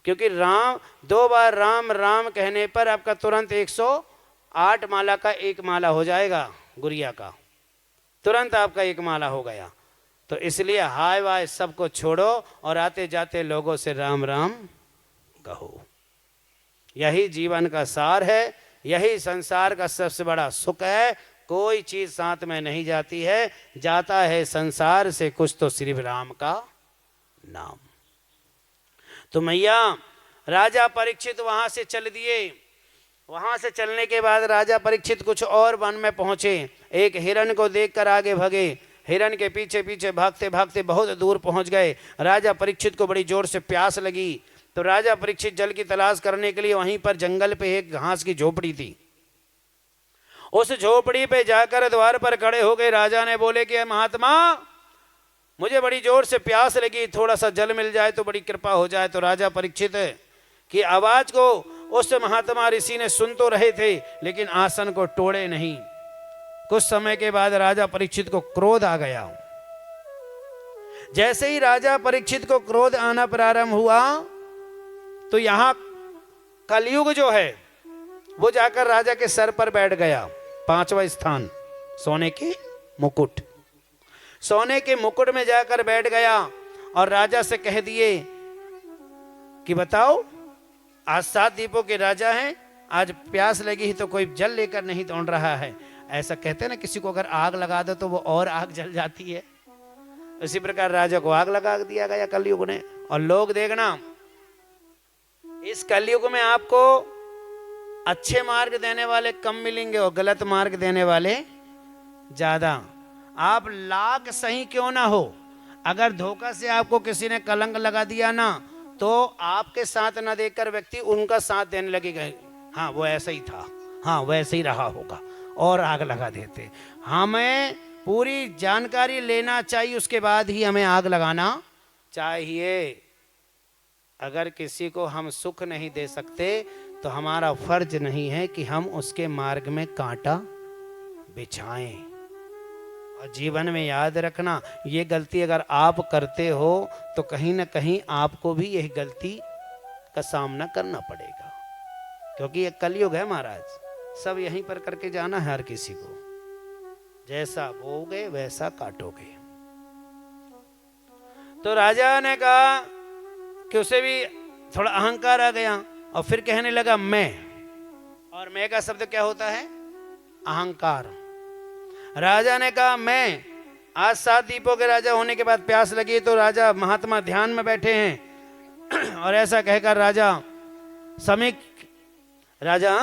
A: क्योंकि राम 2 बार राम राम कहने पर आपका तुरंत 108 माला का एक माला हो जाएगा, गुड़िया का तुरंत आपका एक माला हो गया। तो इसलिए हाय वाय सबको छोड़ो और आते जाते लोगों से राम राम कहो। यही जीवन का सार है, यही संसार का सबसे बड़ा सुख है। कोई चीज साथ में नहीं जाती है, जाता है संसार से कुछ तो सिर्फ राम का नाम। तो मैया राजा परीक्षित वहां से चल दिए। वहां से चलने के बाद राजा परीक्षित कुछ और वन में पहुंचे। एक हिरण को देखकर आगे भगे, हिरण के पीछे पीछे भागते भागते बहुत दूर पहुंच गए। राजा परीक्षित को बड़ी जोर से प्यास लगी, तो राजा परीक्षित जल की तलाश करने के लिए वहीं पर जंगल पे एक घास की झोपड़ी थी। उस झोपड़ी पे जाकर द्वार पर खड़े हो गए। राजा ने बोले कि महात्मा, मुझे बड़ी जोर से प्यास लगी, थोड़ा सा जल मिल जाए तो बड़ी कृपा हो जाए। तो राजा परीक्षित की आवाज को उस महात्मा ऋषि ने सुन तो रहे थे, लेकिन आसन को तोड़े नहीं। कुछ समय के बाद राजा परीक्षित को क्रोध आ गया। जैसे ही राजा परीक्षित को क्रोध आना प्रारंभ हुआ, तो यहां कलयुग जो है वो जाकर राजा के सर पर बैठ गया। 5वां स्थान, सोने के मुकुट। सोने के मुकुट में जाकर बैठ गया और राजा से कह दिए कि बताओ, आज 7 द्वीपों के राजा हैं, आज प्यास लगी ही तो कोई जल लेकर नहीं दौड़ रहा है। ऐसा कहते हैं ना, किसी को अगर आग लगा दो तो वो और आग जल जाती है। इसी प्रकार राजा को आग लगा दिया गया कलयुग ने। और लोग देखना, इस कलयुग में आपको अच्छे मार्ग देने वाले कम मिलेंगे और गलत मार्ग देने वाले ज्यादा। आप लाख सही क्यों ना हो, अगर धोखा से आपको किसी ने कलंक लगा दिया ना, तो आपके साथ न देकर व्यक्ति उनका साथ देने लगेगा। हाँ वो ऐसा ही था, हाँ वैसे ही रहा होगा, और आग लगा देते। हमें पूरी जानकारी लेना चाहिए, उसके बाद ही हमें आग लगाना चाहिए। अगर किसी को हम सुख नहीं दे सकते तो हमारा फर्ज नहीं है कि हम उसके मार्ग में कांटा बिछाएं। और जीवन में याद रखना, ये गलती अगर आप करते हो तो कहीं ना कहीं आपको भी यह गलती का सामना करना पड़ेगा, क्योंकि ये कलयुग है महाराज। सब यहीं पर करके जाना है हर किसी को, जैसा बोओगे वैसा काटोगे। तो राजा ने कहा कि उसे भी थोड़ा अहंकार आ गया और फिर कहने लगा मैं। और मैं का शब्द क्या होता है? अहंकार। राजा ने कहा मैं, आज 7 द्वीपों के राजा होने के बाद प्यास लगी तो राजा महात्मा ध्यान में बैठे हैं। और ऐसा कहकर राजा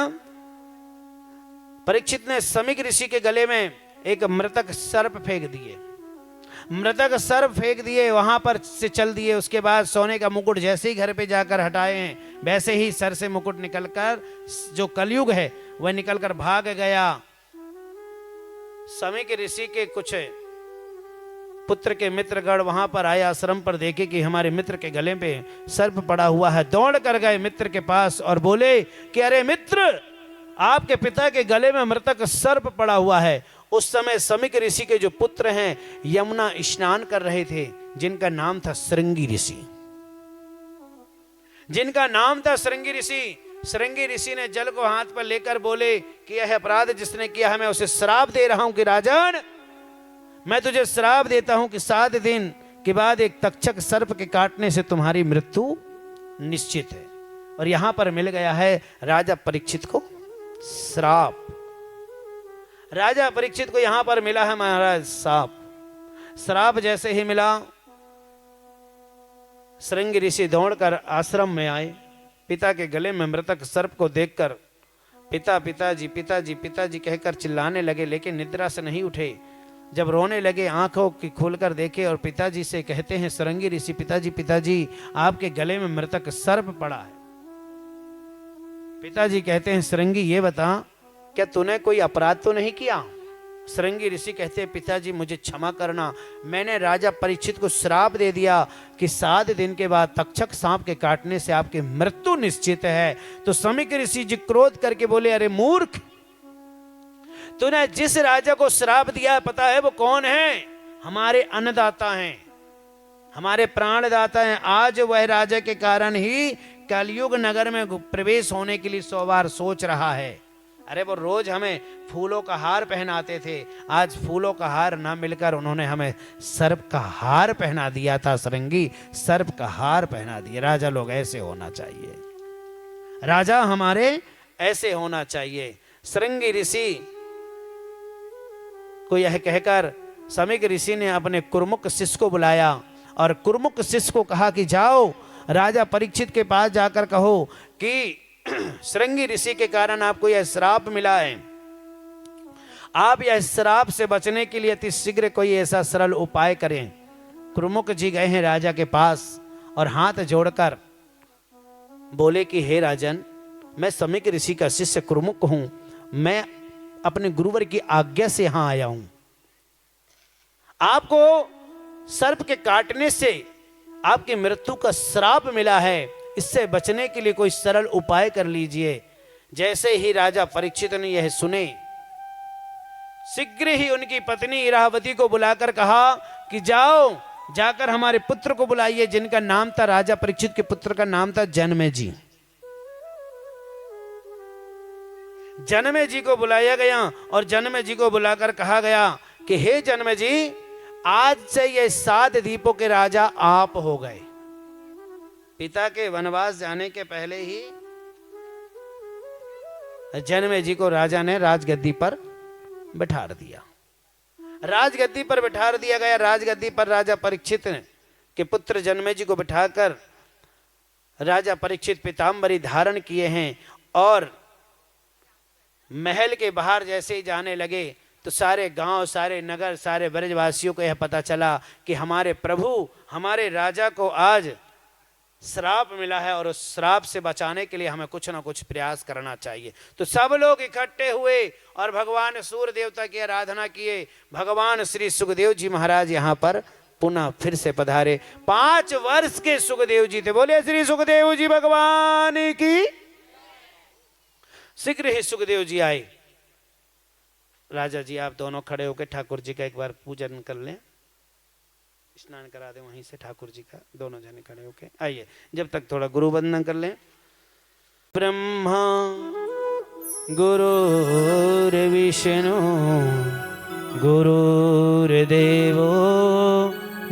A: परीक्षित ने समीक ऋषि के गले में एक मृतक सर्प फेंक दिए। मृतक सर्प फेंक दिए, वहां पर से चल दिए। उसके बाद सोने का मुकुट जैसे ही घर पे जाकर हटाए हैं, वैसे ही सर से मुकुट निकलकर, जो कलयुग है वह निकलकर भाग गया। समीक ऋषि के कुछ पुत्र के मित्रगण वहां पर आए, आश्रम पर देखे कि हमारे मित्र के गले पे सर्प पड़ा हुआ है। दौड़ कर गए मित्र के पास और बोले कि अरे मित्र, आपके पिता के गले में मृतक सर्प पड़ा हुआ है। उस समय समीक ऋषि के जो पुत्र हैं यमुना स्नान कर रहे थे, जिनका नाम था श्रृंगी ऋषि। जिनका नाम था श्रृंगी ऋषि। श्रृंगी ऋषि ने जल को हाथ पर लेकर बोले कि यह अपराध जिसने किया है, मैं उसे श्राप दे रहा हूं कि राजन, मैं तुझे श्राप देता हूं कि 7 दिन के बाद एक तक्षक सर्प के काटने से तुम्हारी मृत्यु निश्चित है। और यहां पर मिल गया है राजा परीक्षित को श्राप। राजा परीक्षित को यहां पर मिला है महाराज श्राप। श्राप जैसे ही मिला, श्रृंगी ऋषि दौड़कर आश्रम में आए। पिता के गले में मृतक सर्प को देखकर पिताजी पिताजी पिताजी कहकर चिल्लाने लगे, लेकिन निद्रा से नहीं उठे। जब रोने लगे, आंखों की खोलकर देखे और पिताजी से कहते हैं श्रृंगी ऋषि, पिताजी पिताजी आपके गले में मृतक सर्प पड़ा है। पिताजी कहते हैं श्रृंगी ये बता, क्या तूने कोई अपराध तो नहीं किया? श्रृंगी ऋषि कहते हैं पिताजी मुझे क्षमा करना, मैंने राजा परीक्षित को श्राप दे दिया कि 7 दिन के बाद तक्षक सांप के काटने से आपकी मृत्यु निश्चित है। तो समीक ऋषि जी क्रोध करके बोले, अरे मूर्ख, तूने जिस राजा को श्राप दिया पता है वो कौन है? हमारे अन्नदाता हैं, हमारे प्राणदाता हैं। आज वह राजा के कारण ही कलयुग नगर में प्रवेश होने के लिए 100 बार सोच रहा है। अरे वो रोज हमें फूलों का हार पहनाते थे, आज फूलों का हार ना मिलकर उन्होंने हमें सर्प का हार पहना दिया था। श्रृंगी, सर्प का हार पहना दिया। राजा लोग ऐसे होना चाहिए, राजा हमारे ऐसे होना चाहिए। श्रृंगी ऋषि को यह कहकर समीक ऋषि ने अपने कुर्मुक शिष्य को बुलाया और कुर्मुक शिष्य को कहा कि जाओ राजा परीक्षित के पास जाकर कहो कि श्रृंगी ऋषि के कारण आपको यह श्राप मिला है, आप यह श्राप से बचने के लिए अति शीघ्र कोई ऐसा सरल उपाय करें। कुर्मुक जी गए हैं राजा के पास और हाथ जोड़कर बोले कि हे राजन, मैं समीक ऋषि का शिष्य कुर्मुक हूं, मैं अपने गुरुवर की आज्ञा से यहां आया हूं। आपको सर्प के काटने से आपकी मृत्यु का श्राप मिला है, इससे बचने के लिए कोई सरल उपाय कर लीजिए। जैसे ही राजा परीक्षित ने यह सुने, शीघ्र ही उनकी पत्नी इरावती को बुलाकर कहा कि जाओ जाकर हमारे पुत्र को बुलाइए, जिनका नाम था, राजा परीक्षित के पुत्र का नाम था जनमेजी। जनमेजी को बुलाया गया और जनमेजी को बुलाकर कहा गया कि हे जनमेजी, आज से ये 7 द्वीपों के राजा आप हो गए। पिता के वनवास जाने के पहले ही जनमेजी को राजा ने राजगद्दी पर बैठा दिया। राजगद्दी पर बैठा दिया गया। राजगद्दी पर राजा परीक्षित के पुत्र जनमेजी को बिठाकर राजा परीक्षित पीतांबरी धारण किए हैं और महल के बाहर जैसे ही जाने लगे तो सारे गांव, सारे नगर, सारे ब्रजवासियों को यह पता चला कि हमारे प्रभु, हमारे राजा को आज श्राप मिला है और उस श्राप से बचाने के लिए हमें कुछ ना कुछ प्रयास करना चाहिए। तो सब लोग इकट्ठे हुए और भगवान सूर्य देवता की आराधना किए। भगवान श्री सुखदेव जी महाराज यहाँ पर पुनः फिर से पधारे। 5 वर्ष के सुखदेव जी थे। बोले श्री सुखदेव जी भगवान की। शीघ्र ही सुखदेव जी आए। राजा जी आप दोनों खड़े होकर ठाकुर जी का एक बार पूजन कर लें, स्नान करा दें वहीं से ठाकुर जी का। दोनों जने खड़े होके आइए, जब तक थोड़ा गुरु वंदन कर लें। ब्रह्मा गुरुर्विष्णु गुरुर्देवो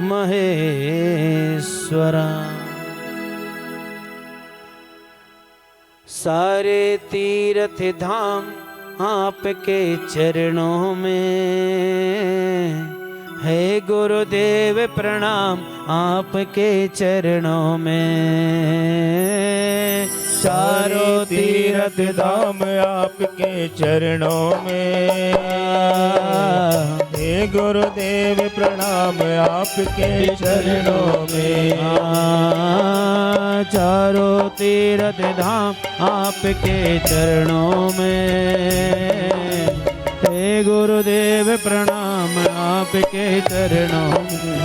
A: महेश्वरा। सारे तीर्थ धाम आपके चरणों में है गुरुदेव, प्रणाम आपके चरणों में।
B: चारों तीर्थ धाम आपके चरणों में, हे गुरुदेव प्रणाम आपके चरणों में।
A: चारों तीर्थ धाम आपके चरणों में, हे गुरुदेव प्रणाम आपके चरणों में।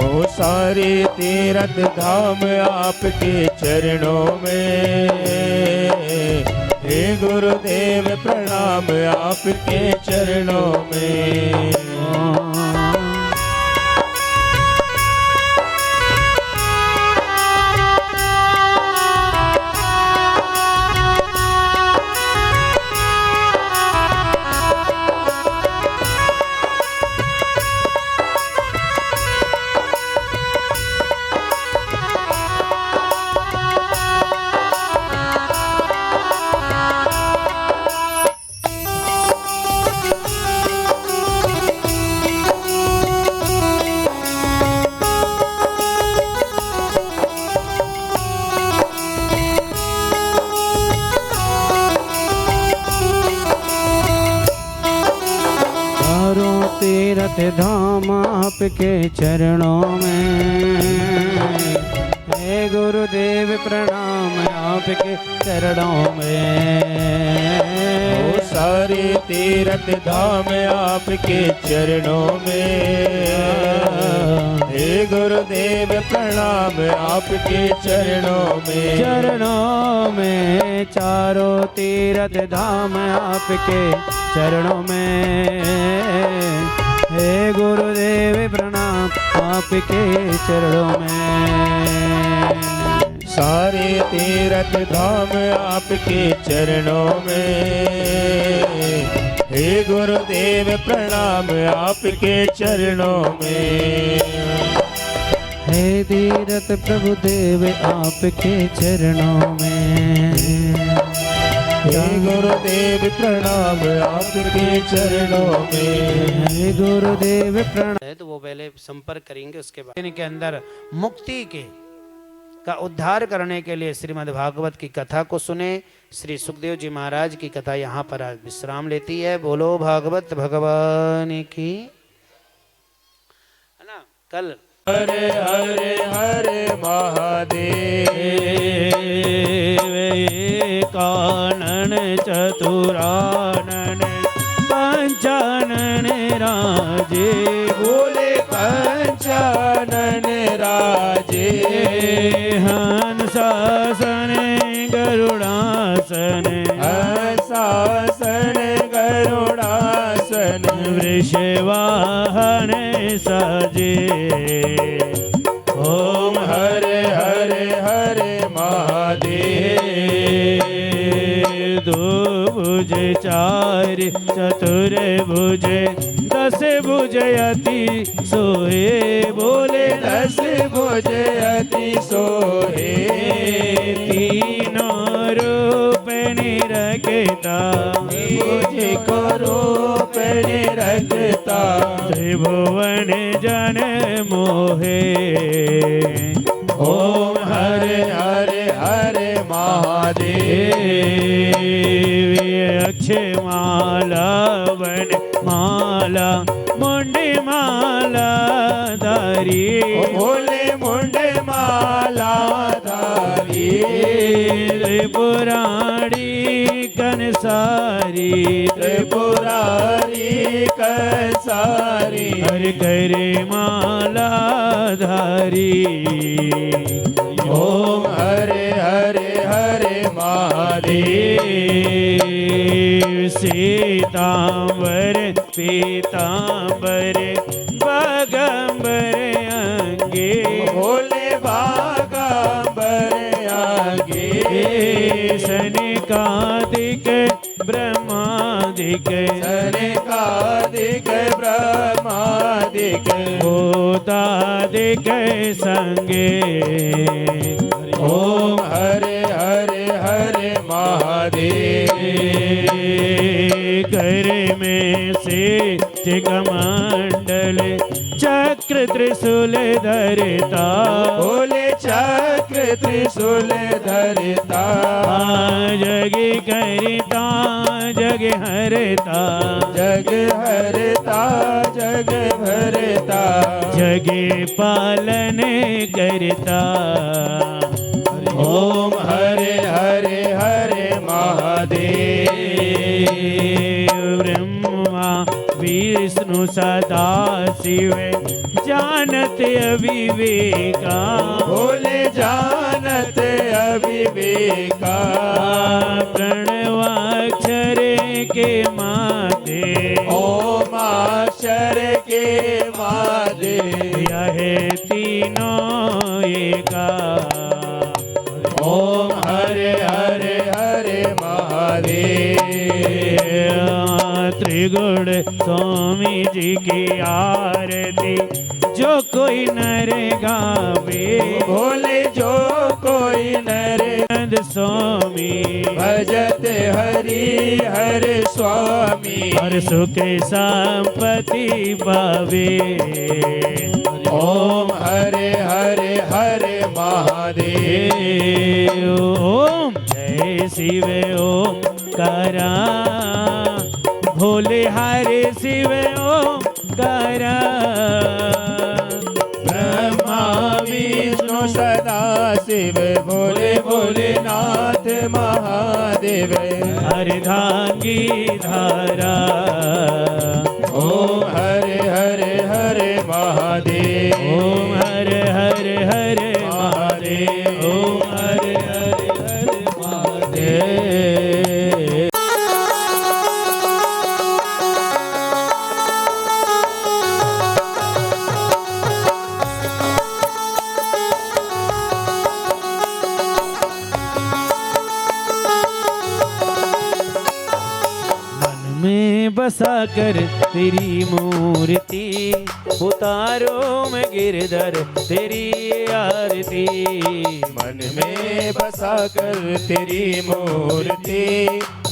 B: ओ सारे तीर्थ धाम आपके चरणों में, हे गुरुदेव प्रणाम आपके चरणों में।
A: तीर्थ धाम आपके चरणों में, हे गुरुदेव प्रणाम आपके चरणों में।
B: ओ सारे तीर्थ धाम आपके चरणों में, हे गुरुदेव प्रणाम आपके चरणों में।
A: चरणों में चारों तीर्थ धाम आपके चरणों में, हे गुरुदेव प्रणाम आपके चरणों में।
B: सारे तीर्थ धाम आपके चरणों में, हे गुरुदेव प्रणाम आपके चरणों में।
A: हे तीर्थ प्रभुदेव आपके चरणों में,
B: हे गुरुदेव प्रणाम आपके चरणों में।
A: हे गुरुदेव प्रणाम है तो वो पहले संपर्क करेंगे, उसके बाद इनके अंदर मुक्ति के का उद्धार करने के लिए श्रीमद् भागवत की कथा को सुने। श्री सुखदेव जी महाराज की कथा यहाँ पर आज विश्राम लेती है। बोलो भागवत भगवान की, है ना। कल
B: हरे हरे हरे महादेव
A: कानन चतुरानन पंचानन राजे,
B: बोले पंचानन राजे।
A: हंसासन गरुड़ासन
B: हंसासन गरुड़ासन
A: वृषवाहन साजे।
B: ओम हरे हरे हरे महादेव।
A: दो भुज चार चतुर भुज दस भुज अति सोए, बोले
B: दस भुज अति सोहे।
A: तीनों रूप निरखता
B: मुझको रूप निरखता
A: त्रिभुवन जन मोहे।
B: ओम हरे हरे हरे महादेव।
A: अक्षय माला वन माला मुंडी माला धारी,
B: भोले मुंडे माला धारी।
A: त्रिपुरारी कंसारी
B: त्रिपुरारी कंसारी
A: हर करे माला धारी।
B: ओम हरे हरे हरे महादेव।
A: सीतांबर पीतांबर बागंबर अंगे,
B: भोले बागंबर आगे।
A: सनकादिक ब्रह्मादिक
B: सनकादिक ब्रह्मादिक
A: भूतादिक संगे।
B: ओम हरे हरे हरे महादेव।
A: घर में से कमंडल चक्र त्रिशूल धरता,
B: भोले चक्र त्रिशूल धरता।
A: जग करता जग हरता
B: जग हरता जग भरता
A: जग पालन करता।
B: ओम हरे हरे हरे महादेव।
A: ब्रह्मा विष्णु सदा शिव जानत अविवेका,
B: भोले जानत अविवेका।
A: प्रणवाक्षर के माते
B: ओम अक्षर के मादे।
A: यह तीनों एका।
B: ओम हरे हरे हरे महादेव।
A: त्रिगुण स्वामी जी की आरती जो कोई नर गावे,
B: भोले जो कोई नर
A: नंद स्वामी
B: भजत हरि हर स्वामी।
A: और सुख संपत्ति पावे।
B: ओम हरे हरे हरे महादेव।
A: ओम जय शिव ओम करा, भोले हरे शिव ओम करा।
B: ब्रह्मा विष्णु सदा शिव भोले भोलेनाथ महादेव।
A: अर्धांगी धारा।
B: ओम हरे हरे हरे महादेव।
A: ओम हरे हरे हरे महादेव। ओम हरे हरे हरे महादेव। मन में बसा कर तेरी मूर्ति, उतारो मैं गिरधर तेरी आरती।
B: मन में बसा कर तेरी मूर्ति,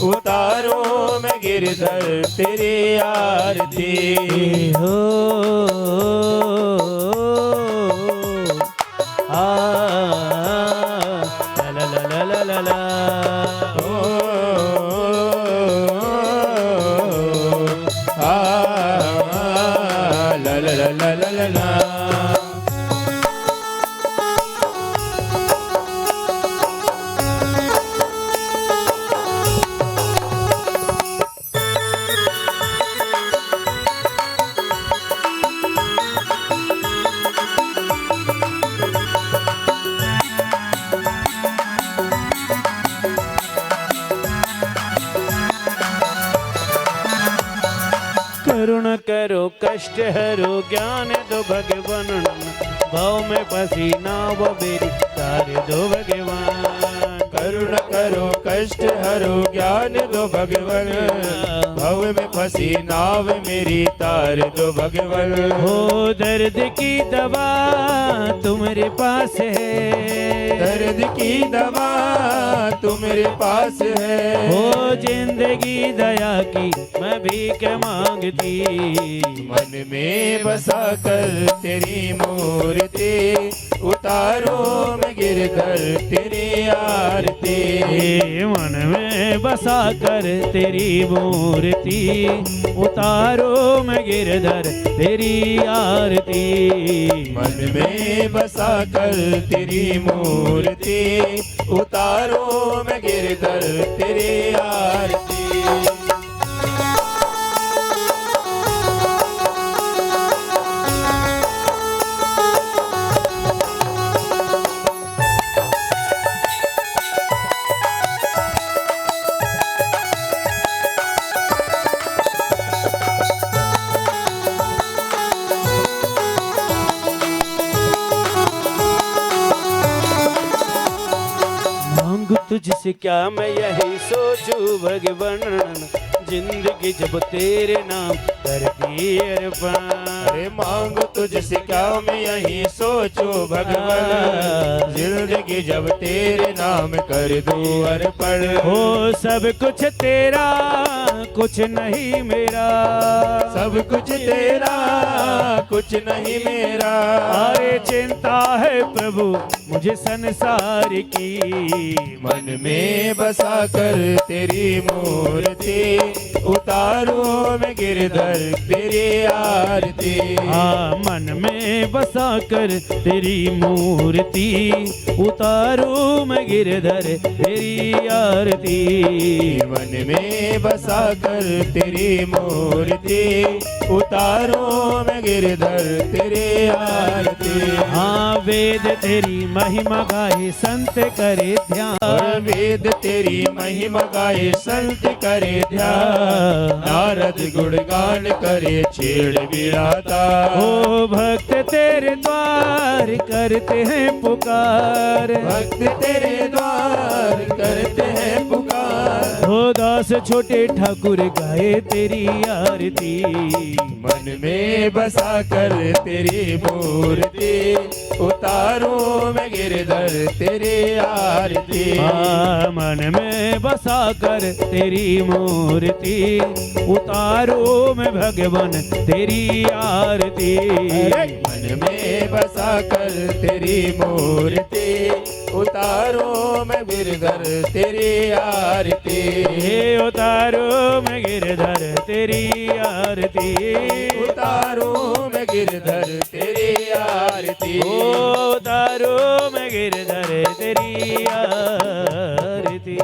B: उतारो मैं गिरधर तेरी आरती।
A: हो ला ला ला ला ला ला।
B: ला ला ला ला ला ला ला।
A: करुण करो कष्ट हरो ज्ञान दो भगवान, भाव में फंसी नाव मेरी तार दो भगवान।
B: करुण करो कष्ट हरो ज्ञान दो भगवन, भव में फंसी नाव मेरी तार दो भगवन।
A: हो दर्द की दवा तुम्हारे पास है,
B: दर्द की दवा तुम्हारे पास है।
A: हो जिंदगी दया की मैं भीख मांगती,
B: मन में बसा कर तेरी मूर्ति, उतारो मैं गिरधर तेरी आरती।
A: मन में बसा कर तेरी मूर्ति, उतारो मैं गिरधर तेरी आरती।
B: मन में बसा कर तेरी मूर्ति, उतारो मैं गिरधर तेरी आरती।
A: मांगू तुझसे क्या मैं यही सोचूं भगवान, जिंदगी जब तेरे नाम कर दी अर्पण।
B: अरे मांगो तुझसे क्या मैं यही सोचूं भगवान, जिंदगी जब तेरे नाम कर दूं अर्पण।
A: हो सब कुछ तेरा कुछ नहीं मेरा,
B: सब कुछ तेरा कुछ नहीं मेरा।
A: अरे चिंता है प्रभु मुझे संसार की,
B: मन में बसा कर तेरी मूर्ति, उतारो मैं गिरधर तेरी आरती।
A: हाँ मन में बसा कर तेरी मूर्ति, उतारो मैं गिरधर तेरी आरती।
B: मन में बसा कर तेरी मूर्ति, उतारो मैं गिरधर तेरी आरती।
A: हाँ वेद तेरी महिमा गाए संत करे ध्यान,
B: वेद तेरी महिमा गाए संत करे ध्यान। नारद गुणगान करे छेड़ बिड़ाता,
A: ओ भक्त तेरे द्वार करते हैं पुकार,
B: भक्त तेरे द्वार करते हैं पुकार।
A: हो दास छोटे ठाकुर गाए तेरी आरती।
B: मन में बसा कर तेरी मूर्ति, उतारो मैं गिरधर तेरी आरती।
A: हाँ मन में बसा कर तेरी मूर्ति, उतारो मैं भगवान तेरी आरती।
B: मन में बसा कर तेरी मूर्ति, उतारो मैं गिरधर तेरी आरती।
A: उतारो मैं गिरधर तेरी आरती,
B: उतारो मैं गिरधर तेरी आरती।
A: उतारो मैं गिरधर तेरी आरती।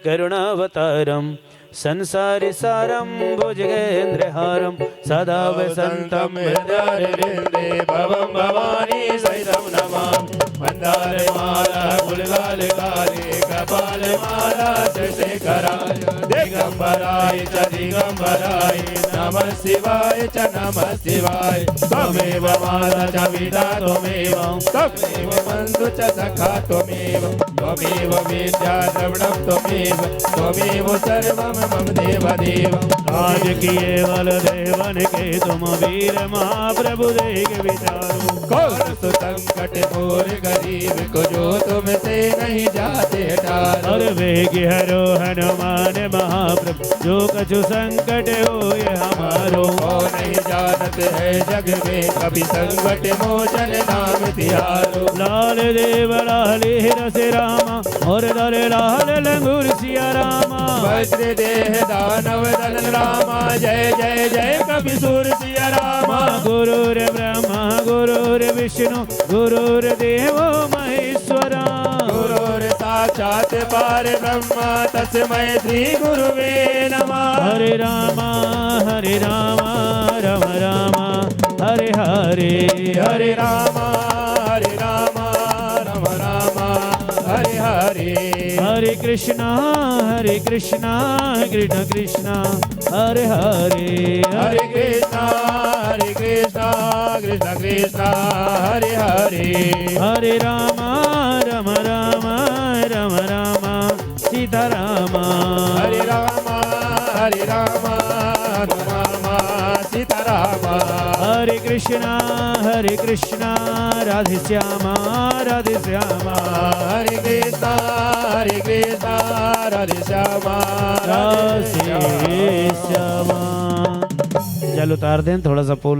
A: करुणावतारम संसार सारम भुजगेन्द्रहारम सदा वसंतम
B: हृदयारविंदे भवं भवानी सहितं नमामि। मंदार माला गुलगाल काले कपाल माला शशि कराय दिगंबराय च दिगंबराय नमः शिवाय च नमः शिवाय त्वमेव माता च पिता त्वमेव त्वमेव बन्धु च सखा त्वमेव त्वमेव विद्या द्रविणं त्वमेव सर्वं मम देव देव
C: आज किए बल देवन के तुम वीर महाप्रभु देख विचारो
B: कौन सु संकट मोर गरीब को जो तुमसे नहीं जाते टार
C: और वेग हरो हनुमान महाप्रभु जो कछु संकट हो ये हमारो
B: को नहीं जानत है जग में कभी संकट मोचन नाम तिहारो
C: लाल देव लाल रस रामा और लाल लाल लंगूर सिया रामा
B: वज्र देह दानव दल रामा जय जय जय कवि सूर सिया रामा
C: गुरुर ब्रह्मा गुरुर विष्णु गुरुर देवो महेश्वरा
B: गुरुर साक्षात पार ब्रह्मा तस्मै श्री गुरुवे नमः
C: हरे रामा राम रामा हरे हरे
B: हरे रामा राम रामा हरे हरे
C: हरे कृष्णा कृष्ण कृष्ण हरे हरे
B: हरे कृष्णा कृष्ण कृष्ण हरे हरे
C: हरे रामा राम सीता रामा
B: हरे रामा सीता रामा
C: हरे कृष्णा राधे श्यामा
B: हरे कृष्णा राधे श्यामा
C: राधे श्यामा। चल उतार दें थोड़ा सा पुल।